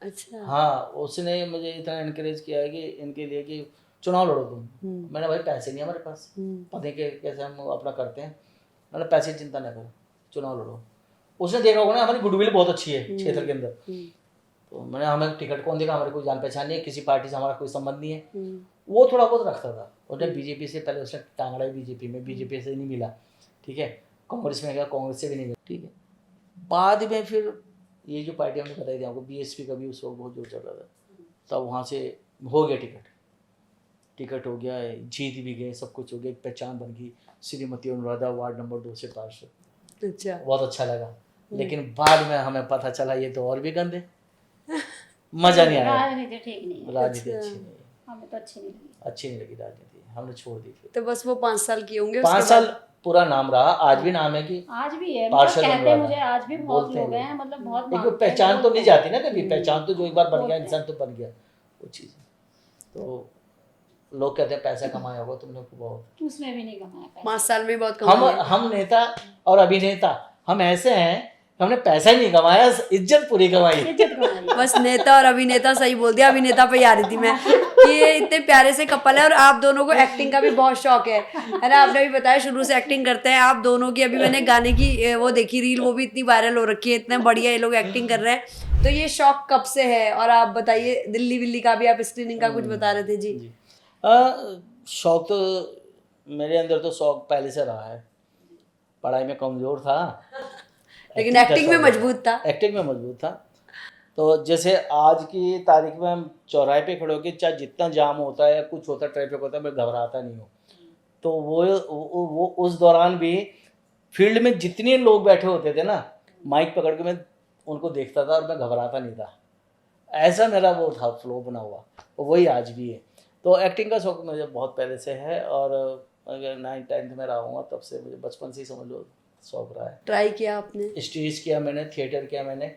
Speaker 2: अच्छा,
Speaker 1: हाँ, उसने मुझे इतना इनकरेज किया है कि इनके लिए कि चुनाव लड़ो तुम। मैंने भाई पैसे नहीं है हमारे पास, पता के कैसे हम अपना करते हैं, मैंने पैसे की चिंता ना करो, चुनाव लड़ो। उसने देखा होगा ना हमारी गुडविल बहुत अच्छी है क्षेत्र के अंदर, तो मैंने, हमें टिकट कौन देगा, हमारे कोई जान पहचान नहीं है, किसी पार्टी से हमारा कोई संबंध नहीं है। वो थोड़ा बहुत रखता था, उसने बीजेपी से पहले उसने टांगड़ा ही बीजेपी में, बीजेपी से नहीं मिला, ठीक है। कांग्रेस में गया, कांग्रेस से भी नहीं मिला, ठीक है। बाद में फिर ये जो पार्टी हमने बताई थी आपको, बीएसपी का भी उस वक्त बहुत जोर चल रहा था, तब वहाँ से हो गया टिकट हो गया, जीत भी गए, सब कुछ हो गया, एक पहचान बन गई। श्रीमती अनुराधा वार्ड नंबर 2 से पार्षद,
Speaker 2: अच्छा,
Speaker 1: बहुत अच्छा लगा। लेकिन बाद में हमें पता चला ये तो और भी गंदे, मजा नहीं आया,
Speaker 3: राजनीति ठीक नहीं है,
Speaker 1: राजनीति अच्छी नहीं है,
Speaker 3: हमें तो अच्छी नहीं लगी।
Speaker 1: अच्छी नहीं लगी राजनीति, हमने छोड़ दी फिर।
Speaker 2: तो बस वो 5 साल किए होंगे
Speaker 1: 5
Speaker 2: उसके
Speaker 1: साल
Speaker 2: बाद।
Speaker 1: पूरा नाम रहा, आज भी नाम है कि
Speaker 3: आज भी है,
Speaker 1: पार्षद
Speaker 3: मतलब कहते हैं
Speaker 1: अनुराधा।
Speaker 3: मुझे, आज भी बहुत
Speaker 1: बोलते हैं
Speaker 3: लोग हैं, मतलब बहुत
Speaker 1: देखो
Speaker 3: मानते हैं,
Speaker 1: पहचान तो
Speaker 3: बोलते
Speaker 1: नहीं
Speaker 3: हैं।
Speaker 1: जाती ना कभी, पहचान तो जो एक बार बन गया
Speaker 3: बोलते
Speaker 1: इंसान तो बन गया वो चीज़। तो लोग कहते हैं पैसा कमाया होगा तुमने बहुत,
Speaker 3: उसमें भी नहीं कमाया पैसा।
Speaker 2: 5 साल में बहुत कम
Speaker 1: हम नेता और अभिनेता हम ऐसे हैं, हमने पैसा ही नहीं कमाया, इज्जत पूरी कमाई।
Speaker 3: इज्जत कमाई।
Speaker 2: बस नेता और अभिनेता, सही बोल दिया, अभिनेता पे ही आ रही थी मैं कि ये इतने प्यारे से कपल है, और आप दोनों को एक्टिंग का भी बहुत शौक है ना? आपने भी बताया शुरू से एक्टिंग करते हैं आप दोनों की। अभी मैंने गाने की वो देखी रील, वो भी इतनी वायरल हो रखी है, इतने बढ़िया ये लोग एक्टिंग कर रहे हैं। तो ये शौक कब से है? और आप बताइए, दिल्ली विल्ली का भी आप स्क्रीनिंग का कुछ बता रहे थे जी।
Speaker 1: शौक तो मेरे अंदर तो शौक पहले से रहा है, पढ़ाई में कमज़ोर था,
Speaker 2: लेकिन
Speaker 1: का
Speaker 2: एक्टिंग में
Speaker 1: शौक
Speaker 2: मजबूत था।
Speaker 1: एक्टिंग में मजबूत था। तो जैसे आज की तारीख में हम चौराहे पे खड़े होकर, चाहे जितना जाम होता है या कुछ होता है, ट्रैफिक होता है, मैं घबराता नहीं हूँ। तो वो उस दौरान भी फील्ड में जितने लोग बैठे होते थे ना, माइक पकड़ के मैं उनको देखता था और मैं घबराता नहीं था। ऐसा मेरा वो था फ्लो बना हुआ, और वही आज भी है। तो एक्टिंग का शौक मुझे बहुत पहले से है, और अगर 9th-10th में रहा हूँ तब से, मुझे बचपन से ही समझ लो शौक रहा है।
Speaker 2: ट्राई किया आपने?
Speaker 1: स्टेज किया मैंने, थिएटर किया मैंने,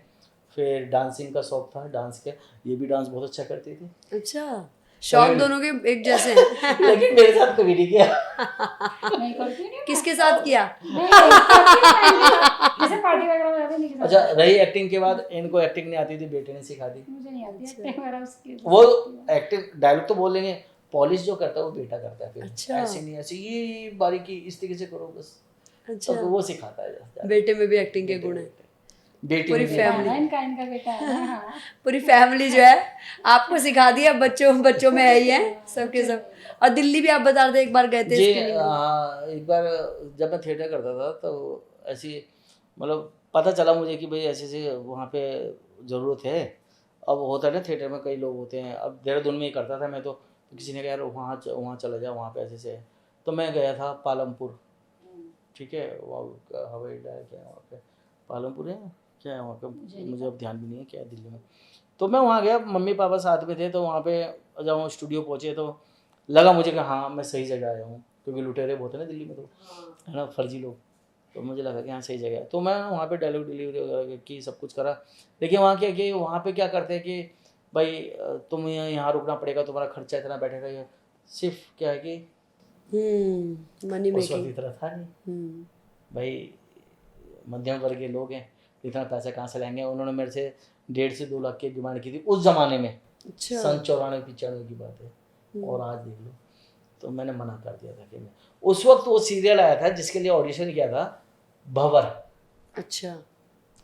Speaker 1: फिर डांसिंग का शौक था, डांस किया, ये भी डांस बहुत अच्छा करती थी।
Speaker 2: अच्छा, शौक दोनों के एक जैसे हैं।
Speaker 1: लेकिन मेरे साथ कभी नहीं किया।
Speaker 3: नहीं करती नहीं,
Speaker 2: किसके साथ किया?
Speaker 3: नहीं करती नहीं, जैसे पार्टी वगैरह में जाते नहीं किसी
Speaker 1: अच्छा, रही एक्टिंग के बाद, इनको एक्टिंग नहीं आती थी, बेटे ने सिखा दी।
Speaker 3: मुझे नहीं आती एक्टिंग वगैरह उसकी।
Speaker 1: वो एक्टिंग डायलॉग तो बोल लेंगे, पॉलिश जो करता है वो बेटा करता है। फिर
Speaker 2: अच्छा।
Speaker 1: ऐसे नहीं, ऐसे ये बारीकी इस तरीके से करो बस,
Speaker 2: अच्छा,
Speaker 1: तो वो सिखाता है।
Speaker 2: बेटे में भी एक्टिंग के गुण हैं।
Speaker 1: बेटी
Speaker 2: पूरी
Speaker 1: में भी-
Speaker 2: फैमिली,
Speaker 3: इनका बेटा है ना, हाँ।
Speaker 2: पूरी फैमिली जो है आपको सिखा दिया, बच्चों में है ही है सबके सब। और दिल्ली भी आप बता रहे थे एक बार गए थे
Speaker 1: जी,
Speaker 2: screening में।
Speaker 1: एक बार जब मैं थिएटर करता था तो ऐसी, मतलब पता चला मुझे कि भाई ऐसे वहाँ पे ज़रूरत है, अब होता है ना थिएटर में कई लोग होते हैं, अब देहरादून में ही करता था मैं तो किसी ने कहा यार वहाँ चला जा, वहाँ पे ऐसे है। तो मैं गया था पालमपुर, ठीक है, वहाँ हवाई अड्डा है क्या वहाँ पे, पालमपुर है क्या है वहाँ का, मुझे अब ध्यान भी नहीं है क्या है दिल्ली में। तो मैं वहाँ गया, मम्मी पापा साथ में थे, तो वहाँ पे जब हम स्टूडियो पहुँचे तो लगा मुझे कि हाँ मैं सही जगह आया हूँ, क्योंकि लुटेरे बहुत है ना दिल्ली में तो, है ना, फर्जी लोग। तो मुझे लगा कि हाँ सही जगह है। तो मैं वहाँ पे डायलॉग डिलीवरी वगैरह की सब कुछ करा। लेकिन वहाँ क्या कि वहाँ पे क्या करते हैं कि भाई तुम यहाँ रुकना पड़ेगा, तुम्हारा खर्चा इतना बैठेगा, ये सिर्फ क्या है कि
Speaker 2: मनी
Speaker 1: उस वक्त
Speaker 2: मेकिंग।
Speaker 1: इतना था नहीं भाई, मध्यम वर्ग के लोग हैं, इतना पैसा कहाँ से लाएंगे। उन्होंने मेरे से 1.5 से 2 लाख की डिमांड की थी उस ज़माने में,
Speaker 2: अच्छा।
Speaker 1: सन 94-95 की बात है, और आज देख लो। तो मैंने मना कर दिया था कि मैं उस वक्त वो सीरियल आया था जिसके लिए ऑडिशन किया था, भंवर,
Speaker 2: अच्छा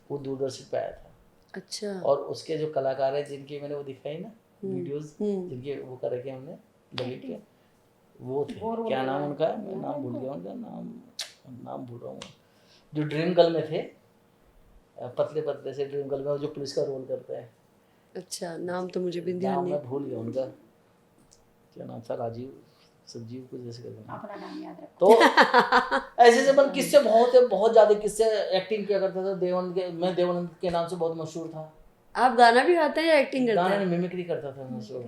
Speaker 1: वो दूरदर्शन पे आया था।
Speaker 2: अच्छा।
Speaker 1: और उसके जो कलाकार हैं जिनकी मैंने वो दिखाई ना वीडियोस, जिनके वो कर रखे हमने लगे के, वो थे, क्या नाम उनका है, मैं नाम भूल गया उनका, नाम भूल रहा हूँ, जो ड्रीम गर्ल में थे, पतले पतले से ड्रीम गर्ल में जो पुलिस का रोल करता है।
Speaker 2: अच्छा, नाम तो मुझे भी ध्यान
Speaker 1: नाम
Speaker 2: नहीं।
Speaker 1: मैं भूल गया उनका, क्या नाम था, राजीव संजीव कुछ जैसे करके।
Speaker 3: अपना नाम याद रखो।
Speaker 1: तो ऐसे से बन किससे बहुत ज़्यादा किससे एक्टिंग किया करता था, देवानंद के, मैं देवानंद के नाम से बहुत मशहूर था।
Speaker 2: आप गाना भी गाते हैं या एक्टिंग करते
Speaker 1: गाना
Speaker 2: हैं?
Speaker 1: नहीं, मिमिक्री करता था मैं उसको।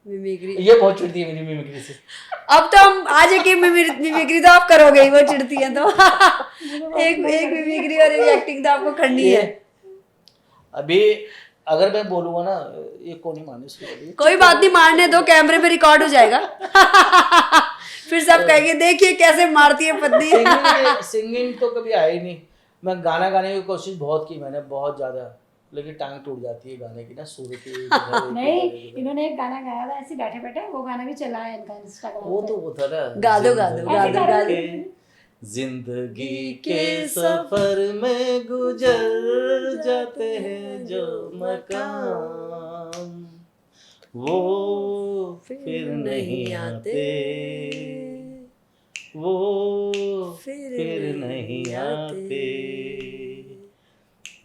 Speaker 2: मिमिक्री।
Speaker 1: ये बहुत चिढ़ती है मेरी मिमिक्री से।
Speaker 2: अब तो हम आज एक मिमिक्री तो आप करोगे ही, वो चिढ़ती है तो एक मिमिक्री और एक एक्टिंग तो आपको करनी है।
Speaker 1: अभी अगर मैं बोलूँगा ना, ये कौन ही माने इसको,
Speaker 2: कोई बात नहीं, मारने दो, कैमरे पे रिकॉर्ड हो जाएगा फिर सब कहेंगे देखिए कैसे मारती है पत्नी।
Speaker 1: सिंगिंग तो कभी आई नहीं। मैं गाना गाने की कोशिश बहुत की मैंने, बहुत ज़्यादा, लेकिन टांग टूट जाती है गाने की ना, सुर की।
Speaker 3: नहीं, इन्होंने एक गाना गाया था ऐसे बैठे बैठे, वो गाना भी चला है इनका इंस्टाग्राम
Speaker 1: वो
Speaker 3: पे।
Speaker 1: तो वो था ना,
Speaker 2: गा दो गा दो गा दो गा दो।
Speaker 1: जिंदगी के सफर में गुजर जाते हैं जो मकाम, वो फिर नहीं आते, वो फिर नहीं आते।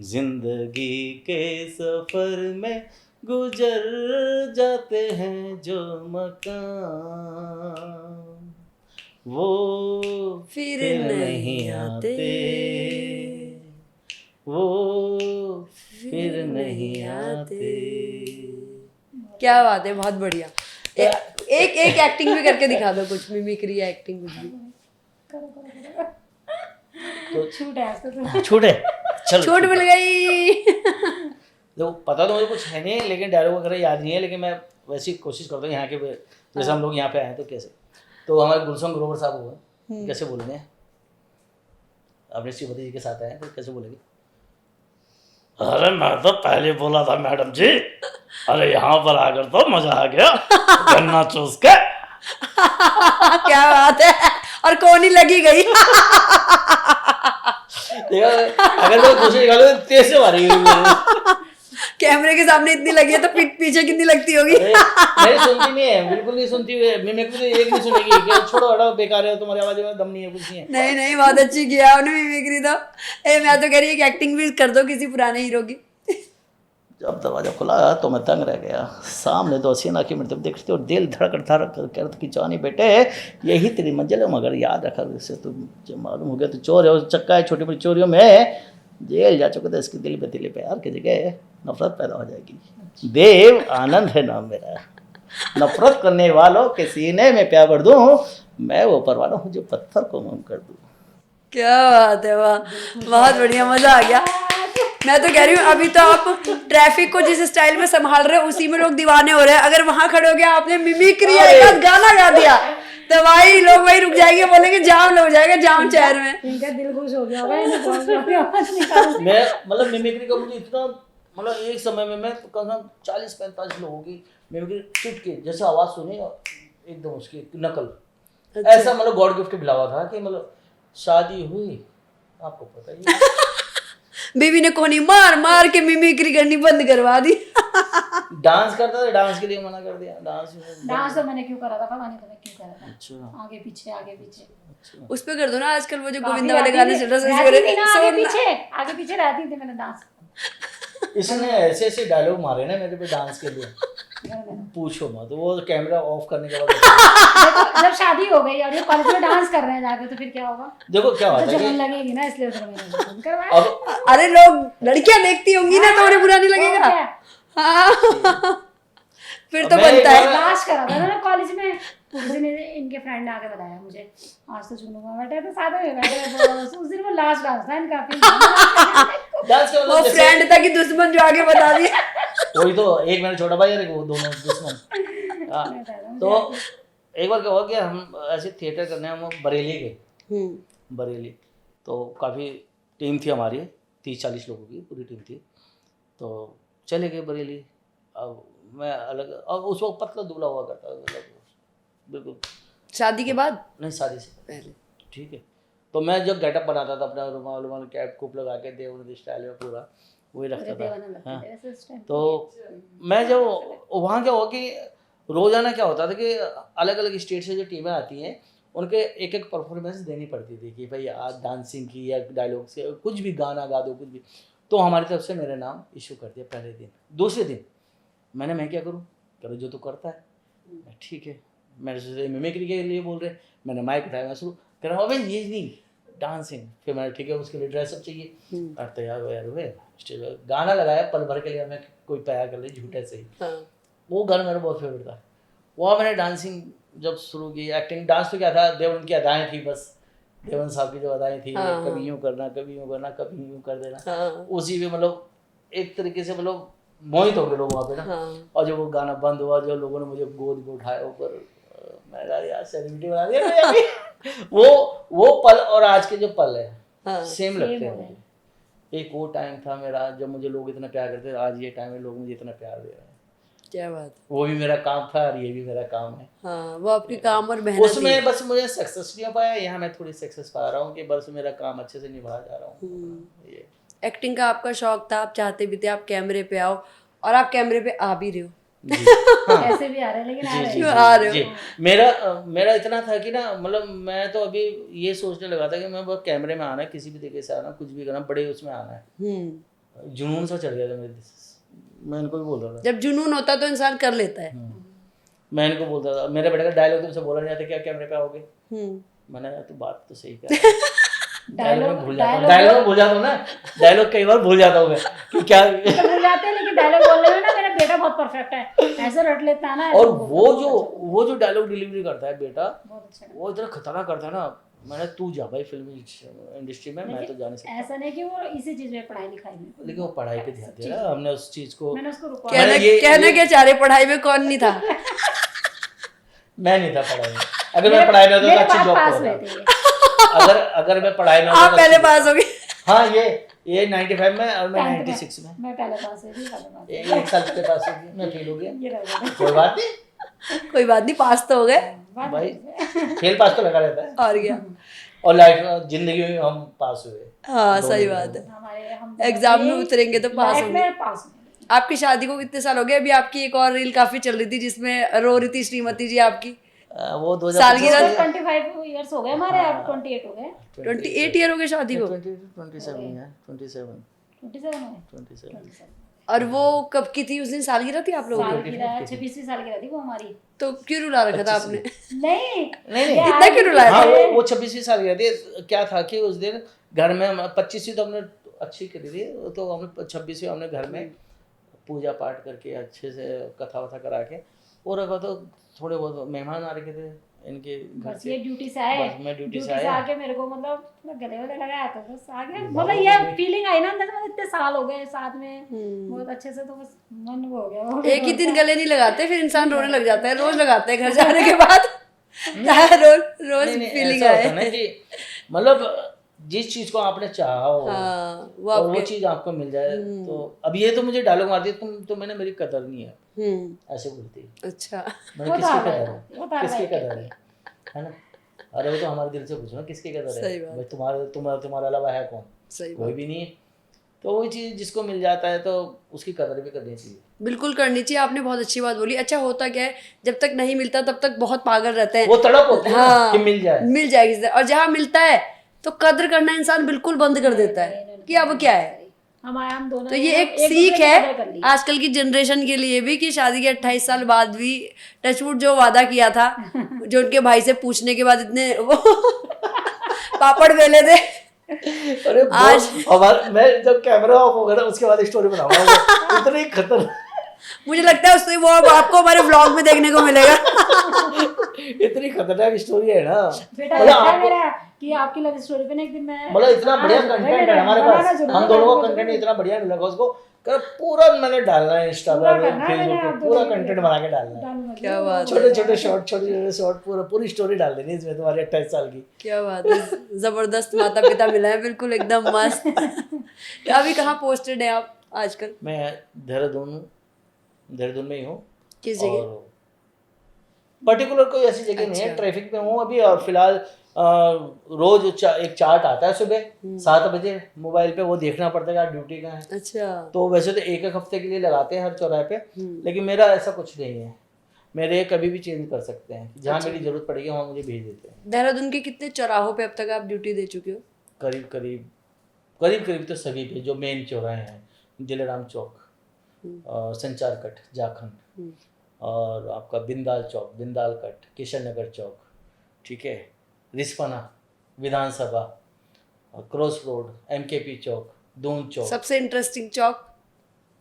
Speaker 1: जिंदगी के सफर में गुजर जाते हैं जो मकाम, वो
Speaker 2: फिर नहीं आते,
Speaker 1: वो फिर नहीं आते।
Speaker 2: क्या बात है, बहुत बढ़िया। एक एक्टिंग भी करके दिखा दो, कुछ मिमिक्री या एक्टिंग कुछ भी।
Speaker 1: तो
Speaker 3: छूट है तो
Speaker 1: छूट है, चलो
Speaker 2: छूट मिल गई।
Speaker 1: देखो पता तो मुझे कुछ है नहीं, लेकिन डायलॉग वगैरह याद नहीं है, लेकिन मैं वैसी कोशिश करता हूँ यहाँ के, जैसे हम लोग यहाँ पे आए तो कैसे, तो हमारे गुलशन ग्रोवर साहब हुए, कैसे बोलेंगे, अपने श्रीमती जी के साथ आए तो कैसे बोलेंगे, अरे मैं तो पहले बोला था मैडम जी, अरे यहाँ पर आकर तो मजा आ गया, गन्ना चूस के।
Speaker 2: क्या बात है, और कौन ही लगी गई।
Speaker 1: अगर मैं कोशिश करूँ तो तेज से मारेगी
Speaker 2: कैमरे के सामने इतनी लगी है तो पीछे कितनी लगती होगी।
Speaker 1: नहीं सुनती नहीं है, बिल्कुल नहीं सुनती है, मिमिक्री तो एक नहीं सुनेगी, क्या छोड़ो हटाओ, बेकार है, तुम्हारी आवाज में दम नहीं है, कुछ नहीं है।
Speaker 2: नहीं बहुत अच्छी किया आपने मिमिक्री तो। मैं तो कह रही हूँ एक्टिंग भी कर दो किसी पुराने हीरो की।
Speaker 1: जब दरवाजा खुला तो मैं दंग रह गया, सामने तो हसीना की मृत्यु देखते और दिल धड़क कह रहा कि जानी बेटे यही तेरी मंजिल है, मगर याद रखा इससे तुझे मालूम हो गया तो चोर है, चक्का है, छोटी बड़ी चोरियों में जेल जा चुके थे, इसके दिल पे प्यार की जगह नफरत पैदा हो जाएगी। देव आनंद है नाम मेरा, नफरत करने वालों के सीने में प्यार भर दूं, मैं वो परवाना हूँ जो पत्थर को मोम कर दूं।
Speaker 2: क्या बात है, वाह बहुत बढ़िया, मजा आ गया। मैं तो कह रही हूँ अभी तो आप ट्रैफिक को जिस स्टाइल में संभाल रहे हो उसी में लोग दीवाने हो रहे हैं। अगर वहां खड़े हो गया आपने मिमिक्री या गाना गा दिया तो भाई लोग वही रुक जाएंगे, बोलेंगे जाम हो जाएगा जाम शहर में।
Speaker 3: इनका दिल खुश हो गया होगा, इन्हें बहुत ज्यादा
Speaker 1: मैं मतलब मिमिक्री का मुझे इतना, मतलब एक समय में मैं कम से कम 40-45 लोगों की मिमिक्री चुटकी जैसे आवाज सुनी और एकदम उसकी नकल, ऐसा मतलब गॉड गिफ्ट मिला हुआ था कि मतलब शादी हुई, आपको पता ही
Speaker 2: बीवी ने कोनी मार मार के मिमिक्री करनी बंद करवा दी।
Speaker 1: डांस करता था, डांस के लिए मना कर दिया,
Speaker 3: डांस तो मैंने क्यों करा था, पता नहीं था क्यों करा था।
Speaker 1: अच्छा
Speaker 3: आगे पीछे
Speaker 2: उस पे कर दो ना, आजकल वो जो
Speaker 3: काफी
Speaker 2: गोविंदा वाले
Speaker 3: आती
Speaker 2: गाने
Speaker 3: थी,
Speaker 2: चल रहा
Speaker 3: रहती थी ना,
Speaker 2: है,
Speaker 3: आगे पीछे रहती थी मैंने डांस।
Speaker 1: इसने ऐसे ऐसे डायलॉग मारे ना मेरे पे डांस के लिए, पूछो मत। वो कैमरा ऑफ करने के बाद
Speaker 3: देखो, जब शादी हो गई और ये कॉलेज में डांस कर रहे हैं जाके, तो फिर क्या होगा?
Speaker 1: देखो क्या
Speaker 3: तो
Speaker 1: होता है
Speaker 3: जलन
Speaker 1: कि
Speaker 3: लगेगी ना, इसलिए फिर मैंने बंद करवाया।
Speaker 1: अब
Speaker 2: अरे लोग लड़कियां देखती होंगी ना तो उन्हें बुरा नहीं लगेगा।
Speaker 3: और क्या?
Speaker 2: हाँ फिर तो
Speaker 1: मैं एक
Speaker 2: बनता है।
Speaker 1: बार-
Speaker 3: लाश करा था ना कॉलेज में, किसी ने इनके फ्रेंड ने आके बताया मुझे, आज तो जुनू में बैठे थे, साथ में बैठे थे, उस दिन वो लास्ट डांस था इनका।
Speaker 1: डांस के
Speaker 2: वो
Speaker 1: मतलब जैसे
Speaker 2: फ्रेंड था कि दुश्मन जो आगे बता दिया।
Speaker 1: वही तो, एक मेरा छोटा भाई और एक वो दोनों दुश्मन। हाँ, तो एक बार क्या हुआ कि हम ऐसे थिएटर करने हम बरेली गए, बरेली। तो काफ़ी टीम थी हमारी, 30-40 लोगों की पूरी टीम थी। तो चले गए बरेली। अब मैं अलग, अब उस वक्त पतला दुबला हुआ करता था, मतलब बिल्कुल।
Speaker 2: शादी के बाद
Speaker 1: नहीं, शादी से
Speaker 2: पहले
Speaker 1: ठीक है। तो मैं जब गेटअप बनाता था अपना, रुमाल रुमाल कैप कूप लगा के देवनदी स्टाइल में पूरा वही रखता था। हाँ। तो मैं जब वहाँ क्या हुआ कि रोज़ाना क्या होता था कि अलग अलग स्टेट से जो टीमें आती हैं उनके एक एक परफॉर्मेंस देनी पड़ती थी कि भाई आज डांसिंग की या डायलॉग से कुछ भी गाना गा दो, कुछ भी। तो हमारी तरफ से मेरा नाम इशू कर दिया पहले दिन। दूसरे दिन मैं क्या करूँ, करो जो तू करता है। मैं ठीक है, मेरे से मिमिक्री के लिए बोल रहे, मैंने माइक उठाया, मैं शुरू कर रहा हूँ, अबे ये नहीं डांसिंग। फिर मैंने ठीक है, उसके लिए ड्रेसअप चाहिए और तैयार हुए स्टेज पर गाना लगाया, पल भर के लिए हमें कोई तैयार कर ले झूठे से ही। वो गाना मेरा बहुत फेवरेट था। वहाँ मैंने डांसिंग जब शुरू की, एक्टिंग डांस तो क्या था, देवन की अदाएँ थी, बस देवन साहब की जो अदाएँ थी, कभी यूँ करना, कभी यूँ करना, कभी यूँ कर देना, उसी में मतलब एक तरीके से मतलब मोहित हो गए लोग वहाँ पे ना। और जब वो गाना बंद हुआ, जो लोगों ने मुझे गोद में उठाया ऊपर, मैं कहा यार सेलिब्रिटी बना दिया मैं अभी। वो पल और आज के जो पल है सेम लगते हैं मुझे। एक वो टाइम था मेरा जब मुझे लोग इतना प्यार करते थे, आज ये टाइम है लोग मुझे इतना प्यार दे रहे हैं।
Speaker 2: क्या बात।
Speaker 1: वो भी मेरा काम था और ये भी मेरा काम है।
Speaker 2: हाँ, वो आपके काम और मेहनत
Speaker 1: उसमें बस मुझे सक्सेस नहीं हो पाया, यहाँ मैं थोड़ी सक्सेस पा रहा हूँ कि बस मेरा काम अच्छे से निभा जा रहा हूँ। ये
Speaker 2: एक्टिंग का आपका शौक था, आप चाहते भी थे आप कैमरे पे आओ, और आप कैमरे पे आ भी रहे हो।
Speaker 1: जी हाँ
Speaker 3: ऐसे भी आ रहे हैं, लेकिन आ रहे
Speaker 1: जी
Speaker 3: हैं।
Speaker 1: जी
Speaker 2: आ रहे हो।
Speaker 1: जी। मेरा इतना था कि ना, मतलब मैं तो अभी ये सोचने लगा था कि मैं बस कैमरे में आना है, किसी भी तरीके से आना, कुछ भी करना, बड़े उसमें आना है। जुनून सा चढ़ गया था मेरे, मैं इनको भी बोल रहा था।
Speaker 2: जब जुनून होता है तो इंसान कर लेता है।
Speaker 1: मैं इनको बोलता था, मेरे बेटे का डायलॉग तुमसे बोला नहीं आता, क्या कैमरे पे आओगे? मैंने कहा तू बात तो सही कर। डायलॉग भूल जाता हूँ, डायलॉग भूल जाता हूँ ना, डायलॉग कई बार भूल जाता हूँ मैं कि क्या
Speaker 3: तो भूल जाते हैं, लेकिन डायलॉग बोलने में ना मेरा बेटा बहुत परफेक्ट है, ऐसे रट लेता है ना।
Speaker 1: और वो जो डायलॉग डिलीवरी करता है बेटा,
Speaker 3: बहुत अच्छा
Speaker 1: वो इतना खतरनाक करता है ना। मैंने तू जा भाई फिल्म इंडस्ट्री में, मैं तो जाने सकता।
Speaker 3: ऐसा नहीं कि वो इसी चीज में पढ़ाई लिखाई में,
Speaker 1: लेकिन वो पढ़ाई पे ध्यान दे रहा, हमने उस चीज को,
Speaker 3: मैंने उसको रुकवा
Speaker 2: कहना क्या चाह रहे, पढ़ाई में कौन नहीं था?
Speaker 1: मैं नहीं था पढ़ाई में। अगर मैं पढ़ाई में होता तो अच्छी जॉब
Speaker 3: पास
Speaker 1: करता।
Speaker 3: हुए थे।
Speaker 1: अगर मैं पढ़ाई में होता
Speaker 2: आप
Speaker 1: तो
Speaker 2: पहले
Speaker 1: अच्छी-
Speaker 2: पास हो गए।
Speaker 1: हाँ, ये 95 में और मैं 96 में,
Speaker 3: मैं पहले पास हुई थी, पहले पास हुई।
Speaker 1: एक साल के पास हो गया, मैं फेल हो गया।
Speaker 3: ये रह गया।
Speaker 1: कोई बात नहीं
Speaker 2: कोई बात नहीं, पास तो हो गए।
Speaker 3: बात
Speaker 1: भाई,
Speaker 3: है।
Speaker 1: फेल पास तो लगा रहता है।
Speaker 2: और क्या।
Speaker 1: और लाइफ जिंदगी में हम पास हुए।
Speaker 2: हाँ
Speaker 1: दोनों
Speaker 2: सही
Speaker 1: में।
Speaker 2: बात है।
Speaker 3: हमारे हम
Speaker 2: एग्जाम में उतरेंगे तो पास
Speaker 3: लाइफ
Speaker 2: होंगे।
Speaker 3: में पास होंगे।
Speaker 2: आपकी शादी को कितने साल हो गए? अभी आपकी एक और रील काफी चल रही थी जिसमें रो रही थी श्रीमती जी आपकी।
Speaker 1: वो 2025
Speaker 2: सालगिरह-
Speaker 1: में-
Speaker 3: 25 इयर्स हो गए हमारे, अब 28 हो गए।
Speaker 2: 28 ईयर हो गए शादी को।
Speaker 1: 27 है, 27
Speaker 3: 27 हो गए।
Speaker 1: 27।
Speaker 2: और वो कब की थी? उस दिन सालगिरह थी आप लोगों की?
Speaker 3: सालगिरह 26वीं सालगिरह थी वो हमारी।
Speaker 2: तो क्यों रुला रखा था आपने?
Speaker 3: नहीं
Speaker 1: नहीं
Speaker 3: ये
Speaker 2: इतना क्यों रुलाया?
Speaker 1: हाँ, वो 26वीं साल गए थे। क्या था कि उस दिन घर में 25वीं तो हमने अच्छी करी थी, तो हमने 26वीं हमने घर में पूजा पाठ करके अच्छे से कथा वथा करा के वो रखा। तो थोड़े बहुत मेहमान आ रखे थे इनके घर
Speaker 3: बस
Speaker 1: से।
Speaker 3: ये ड्यूटी से आए,
Speaker 1: बस मैं ड्यूटी से
Speaker 3: से
Speaker 1: आया।
Speaker 3: आके मेरे को मतलब मैं गले वाले लगाया था, बस आ गया। मतलब ये फीलिंग आई ना अंदर से, मतलब इतने साल हो गए साथ में बहुत अच्छे से, तो बस मन वो हो गया वो।
Speaker 2: एक ही दिन गले नहीं लगाते, फिर इंसान रोने लग जाता है। रोज लगाते हैं घर जाने के बाद। रोज
Speaker 1: नहीं,
Speaker 2: फीलिंग
Speaker 1: ऐसा होता
Speaker 2: आए।
Speaker 1: है ना कि मतलब जिस चीज को आपने चाहा हो
Speaker 2: हाँ, वो
Speaker 1: और वो
Speaker 2: आपके।
Speaker 1: चीज आपको मिल जाए, तो अब ये तो मुझे डायलॉग मार दिया तुम, तो मैंने मेरी कदर नहीं है, ऐसे बोलती।
Speaker 2: अच्छा।
Speaker 1: मैंने
Speaker 3: वो तो
Speaker 1: किसकी
Speaker 3: आ
Speaker 1: कदर
Speaker 3: गया,
Speaker 1: है?
Speaker 3: वो तो आ
Speaker 1: किसकी
Speaker 3: गया।
Speaker 1: कदर है ना? अरे वो तो हमारे दिल से पूछो ना, किसकी कदर
Speaker 2: सही
Speaker 1: है
Speaker 2: बात।
Speaker 1: भाई? तुम्हारा अलावा है कौन?
Speaker 2: सही
Speaker 1: कोई
Speaker 2: बात।
Speaker 1: भी नहीं है। तो वो चीज जिसको मिल जाता है तो उसकी कदर भी करनी चाहिए।
Speaker 2: बिल्कुल करनी चाहिए। आपने बहुत अच्छी बात बोली। अच्छा होता क्या है, जब तक नहीं मिलता तब तक बहुत पागल रहते हैं।
Speaker 1: वो तड़प होती है ना कि मिल जाए।
Speaker 2: मिल जाएगी। और जहाँ मिलता है तो कद्र करना इंसान बिल्कुल बंद कर देता है कि अब क्या है,
Speaker 3: हम दोनों
Speaker 2: तो
Speaker 3: ने
Speaker 2: ये एक
Speaker 3: दूसरे
Speaker 2: सीख
Speaker 3: की कदर कर
Speaker 2: है
Speaker 3: ली।
Speaker 2: आजकल की जनरेशन के लिए भी कि शादी के 28 साल बाद भी टचवुड जो वादा किया था, जो उनके भाई से पूछने के बाद इतने वो पापड़ बेले थे,
Speaker 1: अरे
Speaker 2: आज
Speaker 1: हमारा मैं जब कैमरा ऑफ होगा ना उसके बाद स्टोरी बनाऊंगा वो इतनी खतरनाक
Speaker 2: मुझे लगता है उससे वो अब आपको हमारे व्लॉग में देखने को मिलेगा।
Speaker 1: इतनी खतरनाक स्टोरी है ना।
Speaker 3: बेटा
Speaker 1: मतलब
Speaker 3: लगता है
Speaker 1: आपको
Speaker 3: मेरा कि आपकी लव स्टोरी पे ना एक दिन मैं
Speaker 1: मतलब इतना बढ़िया
Speaker 3: बनाना
Speaker 1: कंटेंट
Speaker 3: जरूर
Speaker 1: है हमारे
Speaker 3: बनाना
Speaker 1: पास,
Speaker 3: जरूर
Speaker 1: हम दोनों का
Speaker 3: बनाना
Speaker 1: कंटेंट
Speaker 3: जरूर।
Speaker 1: इतना बढ़िया मिला उसको कर पूरा मैंने डालना है इंस्टा
Speaker 3: पूरा
Speaker 1: पर
Speaker 3: करना है,
Speaker 1: फेसबुक
Speaker 3: मैंने
Speaker 1: पे
Speaker 3: आप
Speaker 1: पूरा
Speaker 3: दोनों
Speaker 1: कंटेंट
Speaker 3: के
Speaker 1: बना के डालना है।
Speaker 3: डालूंगा
Speaker 2: क्या
Speaker 3: जरूर,
Speaker 2: बात है।
Speaker 1: छोटे छोटे शॉर्ट पूरी स्टोरी डाल देनी इसमें तुम्हारी 28 साल की।
Speaker 2: क्या बात है, जबरदस्त माता पिता मिला है, बिल्कुल एकदम मस्त। तो अभी कहाँ पोस्टेड है आप आजकल?
Speaker 1: मैं देहरादून में ही हूँ।
Speaker 2: किस जगह?
Speaker 1: और पर्टिकुलर कोई ऐसी जगह नहीं है,
Speaker 2: अच्छा।
Speaker 1: ट्रैफिक में हूँ अभी। और फिलहाल रोज एक चार्ट आता है सुबह 7 बजे मोबाइल पे, वो देखना पड़ता है यार ड्यूटी का है।
Speaker 2: अच्छा।
Speaker 1: तो वैसे तो एक हफ्ते के लिए लगाते हैं हर चौराहे पे, लेकिन मेरा ऐसा कुछ नहीं है, मेरे कभी भी चेंज कर सकते हैं, जहाँ मेरी जरूरत पड़ेगी वहाँ मुझे भेज देते हैं।
Speaker 2: देहरादून के कितने चौराहों पे अब तक आप ड्यूटी दे चुके हो?
Speaker 1: करीब तो सभी पे जो मेन चौराहे हैं, दिलराम चौक, संचार कट जाखंड, और आपका बिंदाल चौक, बिंदाल कट, किशन नगर चौक, ठीक है, रिस्पना, विधानसभा, क्रॉस रोड, एमकेपी चौक, दून चौक।
Speaker 2: सबसे इंटरेस्टिंग चौक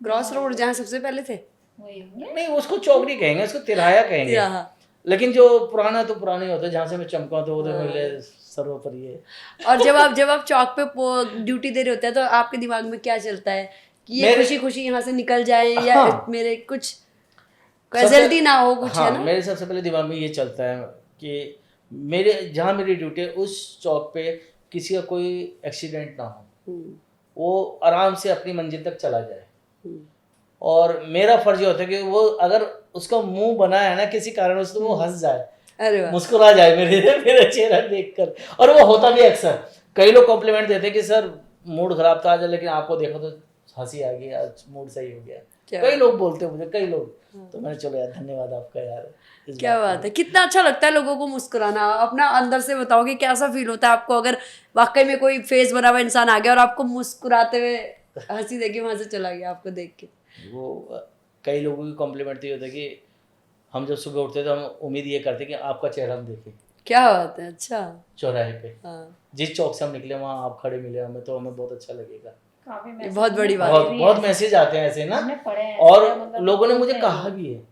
Speaker 2: क्रॉस रोड, जहाँ सबसे पहले थे?
Speaker 3: वही होंगे।
Speaker 1: नहीं उसको चौक नहीं कहेंगे, उसको तिराया कहेंगे।
Speaker 2: तिराहा।
Speaker 1: लेकिन जो पुराना तो पुराना ही होता है, जहाँ से मैं चमका तो वो तो मेरे सर्वोपरि है।
Speaker 2: और जब आप चौक पे ड्यूटी दे रहे होते हैं तो आपके दिमाग में क्या चलता है कि ये खुशी खुशी यहाँ से निकल जाए, या
Speaker 1: हाँ।
Speaker 2: मेरे कुछ कैजुअलिटी ना हो कुछ,
Speaker 1: हाँ,
Speaker 2: है ना?
Speaker 1: मेरे सबसे पहले दिमाग में ये चलता है कि मेरे जहाँ मेरी ड्यूटी है उस चौक पे किसी का कोई एक्सीडेंट ना हो, वो आराम से अपनी मंजिल तक चला जाए। और मेरा फर्ज ये होता है कि वो अगर उसका मुंह बना है ना किसी कारण से, तो वो हंस जाए,
Speaker 2: अरे वाह।
Speaker 1: मुस्कुरा जाए मेरे चेहरा देखकर। और वो होता भी अक्सर, कई लोग कॉम्प्लीमेंट देते हैं कि सर मूड खराब था आज, लेकिन आपको देखो तो हंसी आ गई, आज मूड सही हो गया। कई लोग बोलते हैं मुझे, कई लोग। तो मैंने चलो यार धन्यवाद आपका यार।
Speaker 2: क्या बात है, कितना अच्छा लगता है लोगों को मुस्कुराना। अपना अंदर से बताओ कि कैसा फील होता है आपको अगर वाकई में कोई फेस बना हुआ इंसान आ गया और आपको मुस्कुराते हुए हंसी देखी वहां से चला गया आपको देख के।
Speaker 1: वो कई लोगों की कॉम्प्लीमेंट तो ये होता है कि हम जब सुबह उठते तो हम उम्मीद ये करते कि आपका चेहरा हम देखें।
Speaker 2: क्या बात है, अच्छा।
Speaker 1: चौराहे पे
Speaker 2: हाँ,
Speaker 1: जिस चौक से हम निकले वहाँ आप खड़े मिले हमें, तो हमें बहुत अच्छा लगेगा।
Speaker 3: काफी
Speaker 2: ये
Speaker 3: मैसेज
Speaker 2: बहुत बड़ी बात
Speaker 1: बहुत
Speaker 3: है।
Speaker 1: बहुत मैसेज आते हैं ऐसे ना,
Speaker 3: हमने पढ़े हैं,
Speaker 1: और
Speaker 3: मतलब
Speaker 1: लोगों ने
Speaker 3: बोलते
Speaker 1: मुझे
Speaker 3: हैं
Speaker 1: कहा
Speaker 3: लोग।
Speaker 1: भी है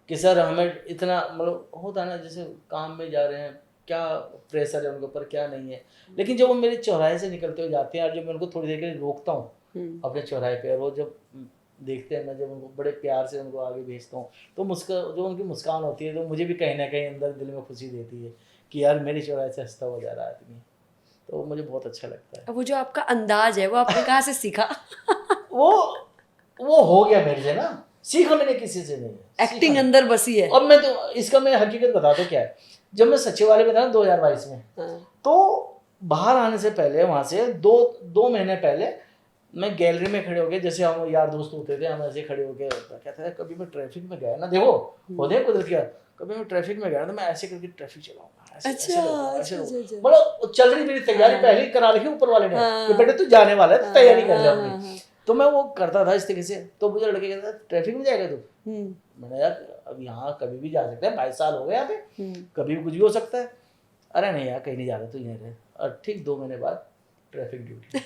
Speaker 1: कि सर हमें इतना मतलब होता है ना, जैसे काम में जा रहे हैं, क्या प्रेशर है उनके ऊपर, क्या नहीं है। लेकिन जब वो मेरे चौराहे से निकलते हुए जाते हैं और जब मैं उनको थोड़ी देर के लिए रोकता हूँ अपने चौराहे पे, और वो जब देखते हैं, मैं जब उनको बड़े प्यार से उनको आगे भेजता हूँ, तो जो उनकी मुस्कान होती है, तो मुझे भी कहीं ना कहीं अंदर दिल में खुशी देती है कि यार मेरे चौराहे से हंसता हुआ जा रहा है आदमी। तो मुझे बहुत अच्छा लगता है।
Speaker 2: वो जो आपका अंदाज है वो आपने कहाँ से सीखा?
Speaker 1: वो हो गया मेरे से ना, सीखा मैंने किसी से नहीं है,
Speaker 2: एक्टिंग
Speaker 1: सीखा।
Speaker 2: अंदर बसी है।
Speaker 1: अब मैं तो इसका मैं हकीकत बताता हूँ क्या है। जब मैं सचिवालय में था ना 2022 में,
Speaker 2: हाँ।
Speaker 1: तो बाहर आने से पहले वहां से दो महीने पहले मैं गैलरी में खड़े हो गए, जैसे हम यार दोस्त होते थे, हम ऐसे खड़े हो गए, कहते हैं कभी मैं ट्रैफिक में गया ना, देखो होते कुदरत क्या, कभी मैं ट्रैफिक में गया तो मैं ऐसे करके ट्रैफिक चलाऊंगा, ऐसे
Speaker 2: अच्छा,
Speaker 1: करूंगा,
Speaker 2: अच्छा,
Speaker 1: करूंगा।
Speaker 2: अच्छा।
Speaker 1: मतलब चल रही मेरी तैयारी पहले ही करा रखी ऊपर वाले ने
Speaker 2: हाँ।
Speaker 1: कि बेटे तू जाने वाला है, तो तैयारी कर ले
Speaker 2: हाँ,
Speaker 1: अपनी। तो मैं वो करता था इस तरीके से। तो मुझे लड़के कहते थे ट्रैफिक में जाएगा तू? मैंने यार अब यहाँ कभी भी जा सकते हैं, 22 साल हो गए यहाँ पे, कभी भी कुछ भी हो सकता है। अरे नहीं यार कहीं नहीं जा रहा, तू यहीं रहे। और ठीक 2 महीने बाद ट्रैफिक ड्यूटी।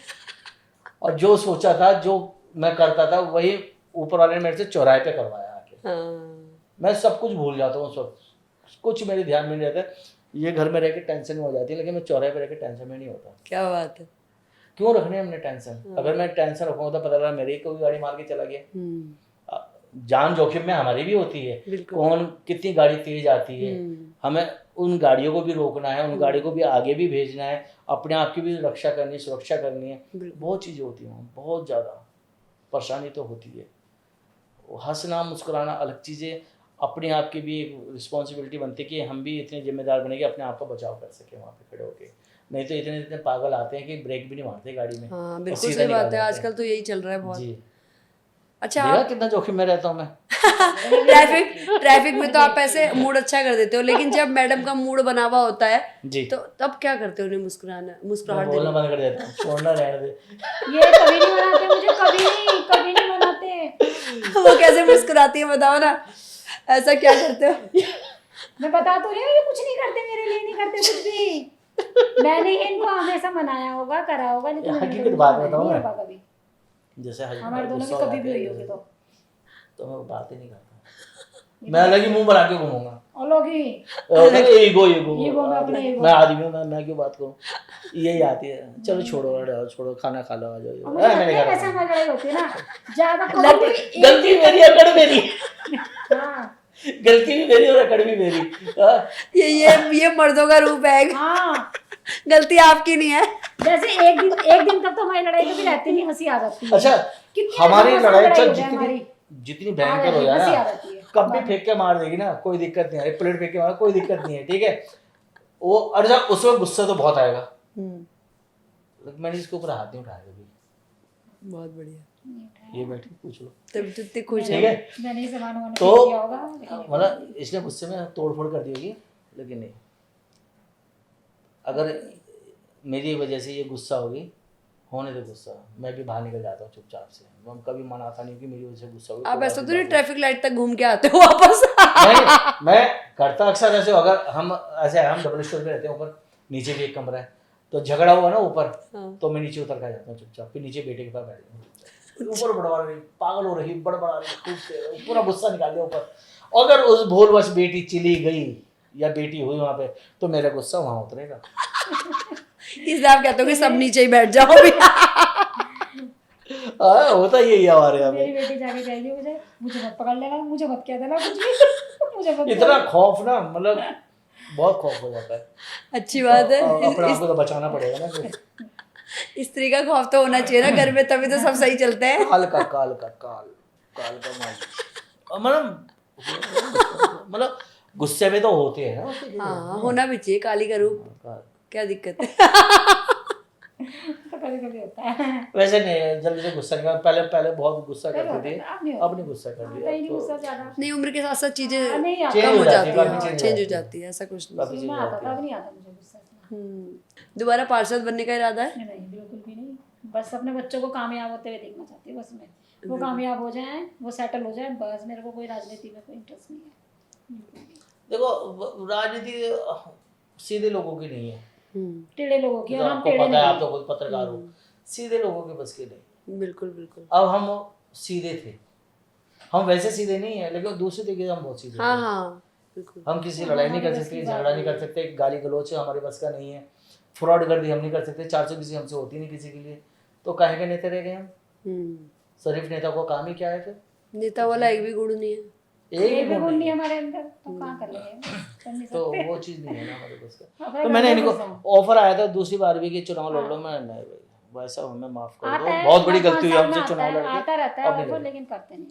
Speaker 1: और जो सोचा था, जो मैं करता था, वही ऊपर वाले ने मेरे से चौराहे पे करवाया आके। मैं सब कुछ भूल जाता हूँ, सब कुछ मेरे ध्यान में नहीं रहता। ये घर में रह के टेंशन में हो जाती है, लेकिन मैं चौराहे पे रह के टेंशन में नहीं होता।
Speaker 2: क्या बात है।
Speaker 1: क्यों रखने हमने टेंशन? अगर मैं टेंशन रखूंगा तो पता लगा मेरी कोई गाड़ी मार के चला गया। जान जोखिम में हमारी भी होती है, कौन कितनी गाड़ी तेज आती है, हमें उन गाड़ियों को भी रोकना है, उन गाड़ियों को भी आगे भी भेजना है, अपने आप की भी रक्षा करनी, सुरक्षा करनी है। बहुत चीज़ें होती हैं, बहुत ज़्यादा परेशानी तो होती है। हंसना मुस्कुराना अलग चीज़ें, अपने आप की भी एक रिस्पॉन्सिबिलिटी बनती है कि हम भी इतने जिम्मेदार बने कि अपने आप का बचाव कर सकें वहाँ पे खड़े होके। नहीं तो इतने पागल आते हैं कि ब्रेक भी नहीं मारते गाड़ी में।
Speaker 2: हाँ बिल्कुल सही बात है, आजकल तो यही चल रहा है बहुत।
Speaker 1: जी।
Speaker 2: अच्छा
Speaker 1: देखा कितना जोखिम में रहता हूँ मैं।
Speaker 2: ट्रैफिक में तो आप ऐसे मूड अच्छा कर देते हो, लेकिन जब मैडम का मूड बना हुआ होता है
Speaker 1: जी
Speaker 2: तो तब क्या करते हो? उन्हें मुस्कुराहट
Speaker 1: बोलना
Speaker 2: देने?
Speaker 1: बंद कर देता हूँ, छोड़ना रहने दे।
Speaker 3: ये कभी नहीं मनाते मुझे, कभी नहीं मनाते।
Speaker 2: वो कैसे मुस्कुराती है बताओ ना, ऐसा क्या करते हो?
Speaker 3: मैं बता तो रही हूँ, ये कुछ नहीं करते मेरे लिए, नहीं करते कुछ भी। मैंने इनको हमेशा मनाया होगा, करा होगा, लेकिन मैंने
Speaker 1: हकीकत
Speaker 3: कभी
Speaker 1: बात
Speaker 3: मनाया
Speaker 1: बताऊं
Speaker 3: नहीं
Speaker 1: मैं?
Speaker 3: होगा कभी।
Speaker 1: जैसे
Speaker 3: हमारे दोनों में कभी भी हुई होगी
Speaker 1: तो मैं बात ही नहीं करता, मैं अलग ही मुंह बना के घूमूंगा।
Speaker 3: और लोग ही
Speaker 1: ईगो
Speaker 3: ईगो में अपने ईगो।
Speaker 1: मैं आदमी हूँ, मैं क्यों बात करूँ, यही आती है। चलो छोड़ो, अरे छोड़ो, खाना खा लो, आ जाओ।
Speaker 3: और मुझे लगता
Speaker 1: मेरे
Speaker 3: है
Speaker 1: घर
Speaker 3: ऐसे हमारी लड़ाई होती है ना, ज्यादा
Speaker 1: गलती मेरी, अकड़ मेरी,
Speaker 3: हाँ
Speaker 1: गलती भी मेरी और अकड़ भी मेरी। हाँ।
Speaker 2: ये मर्दों का रूप है,
Speaker 3: हाँ।
Speaker 2: गलती आपकी नहीं है।
Speaker 3: जैसे एक दिन तक तो हमारी लड़ाई कभी रहती नहीं, हंसी आ जाती है।
Speaker 1: अच्छा,
Speaker 3: कितनी
Speaker 1: हमारी
Speaker 3: आसान
Speaker 1: लड़ाई
Speaker 3: हो
Speaker 1: तो
Speaker 3: जाए हमारी,
Speaker 1: जितनी भयंकर हो
Speaker 3: हंसी
Speaker 1: जाए
Speaker 3: आ
Speaker 1: ना,
Speaker 3: जाती है।
Speaker 1: कब भी फेंक के मार देगी ना, कोई दिक्कत नहीं है, प्लेट फेंक के मार, कोई दिक्कत नहीं है, ठीक है। वो और जब उसमें गुस्सा तो बहुत आएगा, लेकिन मैंने इसके ऊपर हाथ नहीं उठाया कभी।
Speaker 2: बहुत बढ़िया,
Speaker 1: ये बैठी पूछ लो,
Speaker 2: तभी तो इतनी खुश
Speaker 1: ठीक
Speaker 2: है।
Speaker 1: है।
Speaker 3: मैंने ही सामान वामान
Speaker 1: तो
Speaker 3: फेंक दिया होगा, लेकिन
Speaker 1: मतलब इसने गुस्से में तोड़ फोड़ कर दी होगी, लेकिन नहीं, अगर मेरी वजह से ये गुस्सा होगी, होने दो गुस्सा, मैं भी बाहर निकल जाता हूँ चुपचाप से। मैं कभी मनाता नहीं कि मेरी वजह से गुस्सा होगी।
Speaker 2: आप ऐसा तो नहीं ट्रैफिक लाइट तक घूम के आते हो वापस?
Speaker 1: नहीं, मैं करता अक्सर ऐसे, अगर हम डबल स्टोर पे रहते हैं, ऊपर नीचे भी एक कमरा है, तो झगड़ा हुआ ना ऊपर, तो मैं नीचे उतर के आ जाता हूँ चुपचाप, फिर नीचे बेटे के पास बैठ जाता हूँ। ऊपर बड़बड़ा रही, पागल हो रही, बड़बड़ा रही, खूब से पूरा गुस्सा निकाल दिया ऊपर। अगर उस भूलवश बेटी चली गई या बेटी हुई वहां पे, तो मेरा गुस्सा वहां उतरेगा।
Speaker 2: इसलिए आप कहते हो कि सब नीचे ही बैठ जाओ अभी।
Speaker 1: होता यही है हमारे यहाँ
Speaker 3: मेरी
Speaker 1: पे।
Speaker 3: बेटी जाके कहेगी मुझे मत पकड़ लेना, मुझे मत कह देना कुछ भी। मुझे मत
Speaker 1: इतना खौफ ना, मतलब बहुत खौफ हो जाता है।
Speaker 2: अच्छी बात है,
Speaker 1: अपने आप को तो बचाना पड़ेगा ना फिर।
Speaker 2: स्त्री का खौफ तो होना चाहिए ना घर में, तभी तो सब सही चलते हैं।
Speaker 1: काल का माल, मतलब गुस्से में तो होते हैं ना।
Speaker 2: हाँ, होना भी चाहिए काली का रूप, क्या दिक्कत है?
Speaker 3: तो कभी कभी होता है।
Speaker 1: वैसे नहीं, जल्दी से गुस्सा निकाल, पहले बहुत गुस्सा
Speaker 3: पहले
Speaker 1: करती थी,
Speaker 3: होता था, अब नहीं होता।
Speaker 1: अब नहीं गुस्सा कर
Speaker 3: कहीं
Speaker 1: लिया
Speaker 3: नहीं गुस्सा
Speaker 1: तो
Speaker 3: ज्यादा।
Speaker 2: नहीं, उम्र के साथ साथ चीजें
Speaker 3: नहीं आता।
Speaker 1: चेंज
Speaker 2: कम हो जाती
Speaker 1: काफी
Speaker 2: है,
Speaker 1: चेंज
Speaker 2: चेंज हो जाती है, ऐसा कुछ नहीं।
Speaker 1: काफी
Speaker 3: शुरू
Speaker 1: चेंज
Speaker 3: में
Speaker 1: हो
Speaker 3: आता
Speaker 1: जाती
Speaker 3: था,
Speaker 1: है।
Speaker 3: अब नहीं आता मुझे गुस्सा इतना।
Speaker 2: दोबारा पार्षद बनने का इरादा है?
Speaker 3: नहीं, बिल्कुल भी नहीं। बस अपने बच्चों को कामयाब होते हुए देखना चाहती हूँ, बस मैं वो कामयाब हो जाए, वो सेटल हो जाए, बस। मेरे को कोई राजनीति में कोई इंटरेस्ट नहीं है।
Speaker 1: देखो, राजनीति सीधे लोगों की नहीं है,
Speaker 3: टेढ़े लोगों की,
Speaker 1: तो
Speaker 3: और हम
Speaker 1: आपको
Speaker 3: टेढ़े
Speaker 1: पता है, आप
Speaker 3: नहीं।
Speaker 1: तो खुद पत्रकार हो, सीधे लोगों के बस के नहीं।
Speaker 2: बिल्कुल बिल्कुल।
Speaker 1: अब हम सीधे थे, हम वैसे सीधे नहीं है, लेकिन दूसरे तरीके से हम बहुत सीधे
Speaker 2: हाँ
Speaker 1: थे।
Speaker 2: हाँ बिल्कुल।
Speaker 1: हम किसी लड़ाई नहीं कर सकते, झगड़ा नहीं कर सकते, गाली गलौच हमारे बस का नहीं है, फ्रॉड गर्दी हम नहीं कर सकते, 400 किसी हमसे होती नहीं किसी के लिए, तो काहे के नेता रह गए हम? शरीफ नेता को काम ही क्या है फिर?
Speaker 2: नेता वाला एक भी गुण नहीं है,
Speaker 3: एक भी गुण नहीं हमारे अंदर, तो कहाँ कर लेंगे, कर नहीं
Speaker 1: तो
Speaker 3: सकते।
Speaker 1: वो चीज़ नहीं है ना हमारे बस का।
Speaker 3: अपने
Speaker 1: तो मैंने
Speaker 3: घर में
Speaker 1: इनको
Speaker 3: घुसा।
Speaker 1: ऑफर आया था दूसरी बार भी कि चुनाव लड़ लो, मैं नहीं भाई वैसा हमें माफ कर दो,
Speaker 3: आता है,
Speaker 1: बहुत बड़ी
Speaker 3: 4-5
Speaker 1: गलती हुई
Speaker 3: साल
Speaker 1: हमसे
Speaker 3: में
Speaker 1: चुनाव
Speaker 3: आता
Speaker 1: लड़के।
Speaker 3: रहता
Speaker 1: अब
Speaker 3: है
Speaker 1: नहीं
Speaker 3: ऑफर,
Speaker 1: लड़े।
Speaker 3: लेकिन करते नहीं।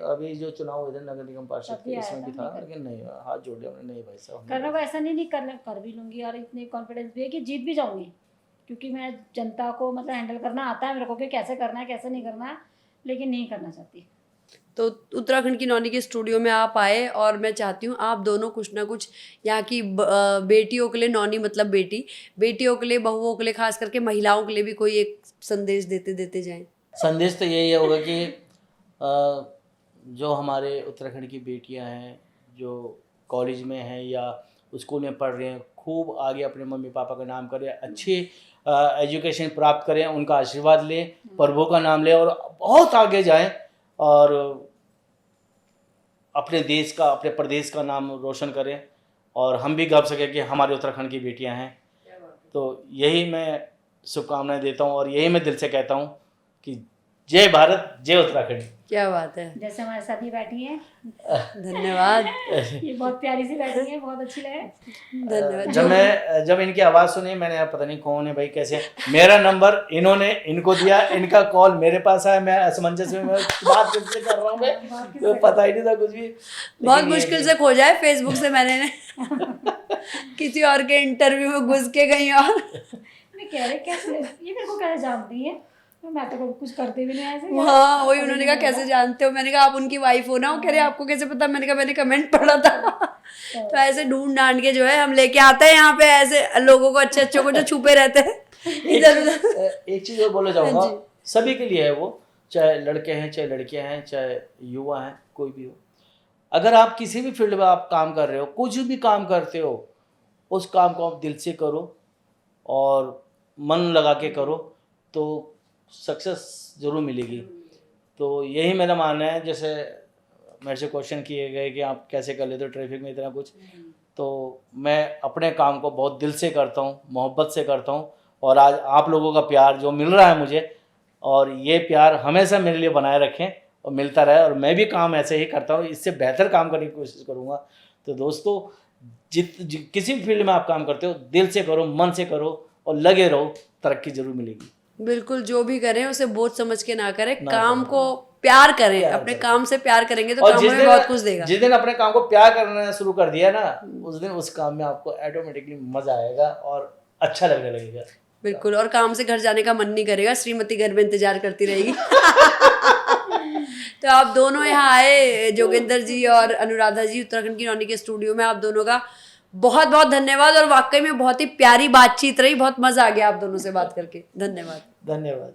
Speaker 1: अभी जो चुनाव हुए थे नगर निगम पार्षद
Speaker 3: तब भी
Speaker 1: के,
Speaker 3: आया
Speaker 1: इसमें भी
Speaker 3: था,
Speaker 1: था,
Speaker 3: नहीं
Speaker 1: लेकिन नहीं, हाथ जोड़ लिया हमने, नहीं भाई साहब
Speaker 3: करने को ऐसा नहीं कर भी लूंगी, और इतनी कॉन्फिडेंस भी है कि जीत भी जाऊंगी, क्योंकि मैं जनता को मतलब हैंडल करना आता है मेरे को, कि कैसे करना है कैसे नहीं करना है, लेकिन नहीं करना चाहती।
Speaker 2: तो उत्तराखंड की नौनी के स्टूडियो में आप आए, और मैं चाहती हूँ आप दोनों कुछ ना कुछ यहाँ की बेटियों के लिए, नौनी मतलब बेटियों के लिए, बहुओं के लिए, खास करके महिलाओं के लिए भी कोई एक संदेश देते जाएं।
Speaker 1: संदेश तो यही होगा कि जो हमारे उत्तराखंड की बेटियां हैं, जो कॉलेज में हैं या स्कूल में पढ़ रही हैं, खूब आगे अपने मम्मी पापा का नाम करें, अच्छी एजुकेशन प्राप्त करें, उनका आशीर्वाद लें, प्रभु का नाम लें और बहुत आगे जाएं, और अपने देश का, अपने प्रदेश का नाम रोशन करें, और हम भी गा सकें कि हमारे उत्तराखंड की बेटियां हैं। तो यही मैं शुभकामनाएं देता हूं, और यही मैं दिल से कहता हूं कि जय भारत, जय उत्तराखंड।
Speaker 2: क्या बात है,
Speaker 3: जैसे हमारे साथ ही बैठी हैं,
Speaker 2: धन्यवाद
Speaker 3: ये बहुत प्यारी सी बैठी है, बहुत अच्छी लगे।
Speaker 2: धन्यवाद।
Speaker 1: जब इनकी आवाज़ सुनी, मैंने यार पता नहीं कौन है भाई, कैसे मेरा नंबर इन्होंने इनको दिया, इनका कॉल मेरे पास आया, मैं असमंजस में, मैं बात किससे कर रहा हूँ मैं, तो पता ही नहीं था कुछ भी।
Speaker 2: बहुत मुश्किल से खोजा है फेसबुक से मैंने किसी और के इंटरव्यू में घुस के गई, और
Speaker 3: मैं कह रही कैसे ये मेरे को कैसे जानती है, तो मैं तो कभी कुछ करती भी नहीं ऐसे।
Speaker 2: हाँ वही उन्होंने कहा कैसे जानते हो, मैंने कहा आप उनकी वाइफ हो ना, वो कह रहे आपको कैसे पता, मैंने कहा मैंने कमेंट पढ़ा था। तो ऐसे ढूंढ ढांड के जो है हम लेके आते हैं यहाँ पे ऐसे लोगों को, अच्छे अच्छों को जो छुपे रहते हैं इधर उधर।
Speaker 1: एक चीज और बोलना चाहूँगा, सभी के लिए है वो, चाहे लड़के हैं चाहे लड़कियां हैं चाहे युवा हैं, कोई भी हो। अगर आप किसी भी फील्ड में आप काम कर रहे हो, कुछ भी काम करते हो, उस काम को आप दिल से करो और मन लगा के करो तो सक्सेस ज़रूर मिलेगी। तो यही मेरा मानना है। जैसे मेरे से क्वेश्चन किए गए कि आप कैसे कर लेते हो ट्रैफिक में इतना कुछ, तो मैं अपने काम को बहुत दिल से करता हूँ, मोहब्बत से करता हूँ। और आज आप लोगों का प्यार जो मिल रहा है मुझे, और ये प्यार हमेशा मेरे लिए बनाए रखें और मिलता रहे, और मैं भी काम ऐसे ही करता हूँ, इससे बेहतर काम करने की कोशिश करूँगा। तो दोस्तों किसी भी फील्ड में आप काम करते हो, दिल से करो, मन से करो और लगे रहो, तरक्की जरूर मिलेगी।
Speaker 2: बिल्कुल, जो भी करें उसे बोझ समझ के ना करें, काम को प्यार करें, अपने काम से प्यार करेंगे तो काम में बहुत कुछ देगा।
Speaker 1: जिस दिन अपने काम को प्यार करना शुरू कर दिया ना, उस दिन उस काम में आपको ऑटोमेटिकली मजा आएगा और अच्छा लगने लगेगा।
Speaker 2: बिल्कुल, और काम से घर जाने का मन नहीं करेगा, श्रीमती घर में इंतजार करती रहेगी। तो आप दोनों यहाँ आए, जोगिंदर जी और अनुराधा जी, उत्तराखंड की नौनी के स्टूडियो में, आप दोनों का बहुत बहुत धन्यवाद। और वाकई में बहुत ही प्यारी बातचीत रही, बहुत मजा आ गया आप दोनों से बात करके। धन्यवाद।
Speaker 1: धन्यवाद।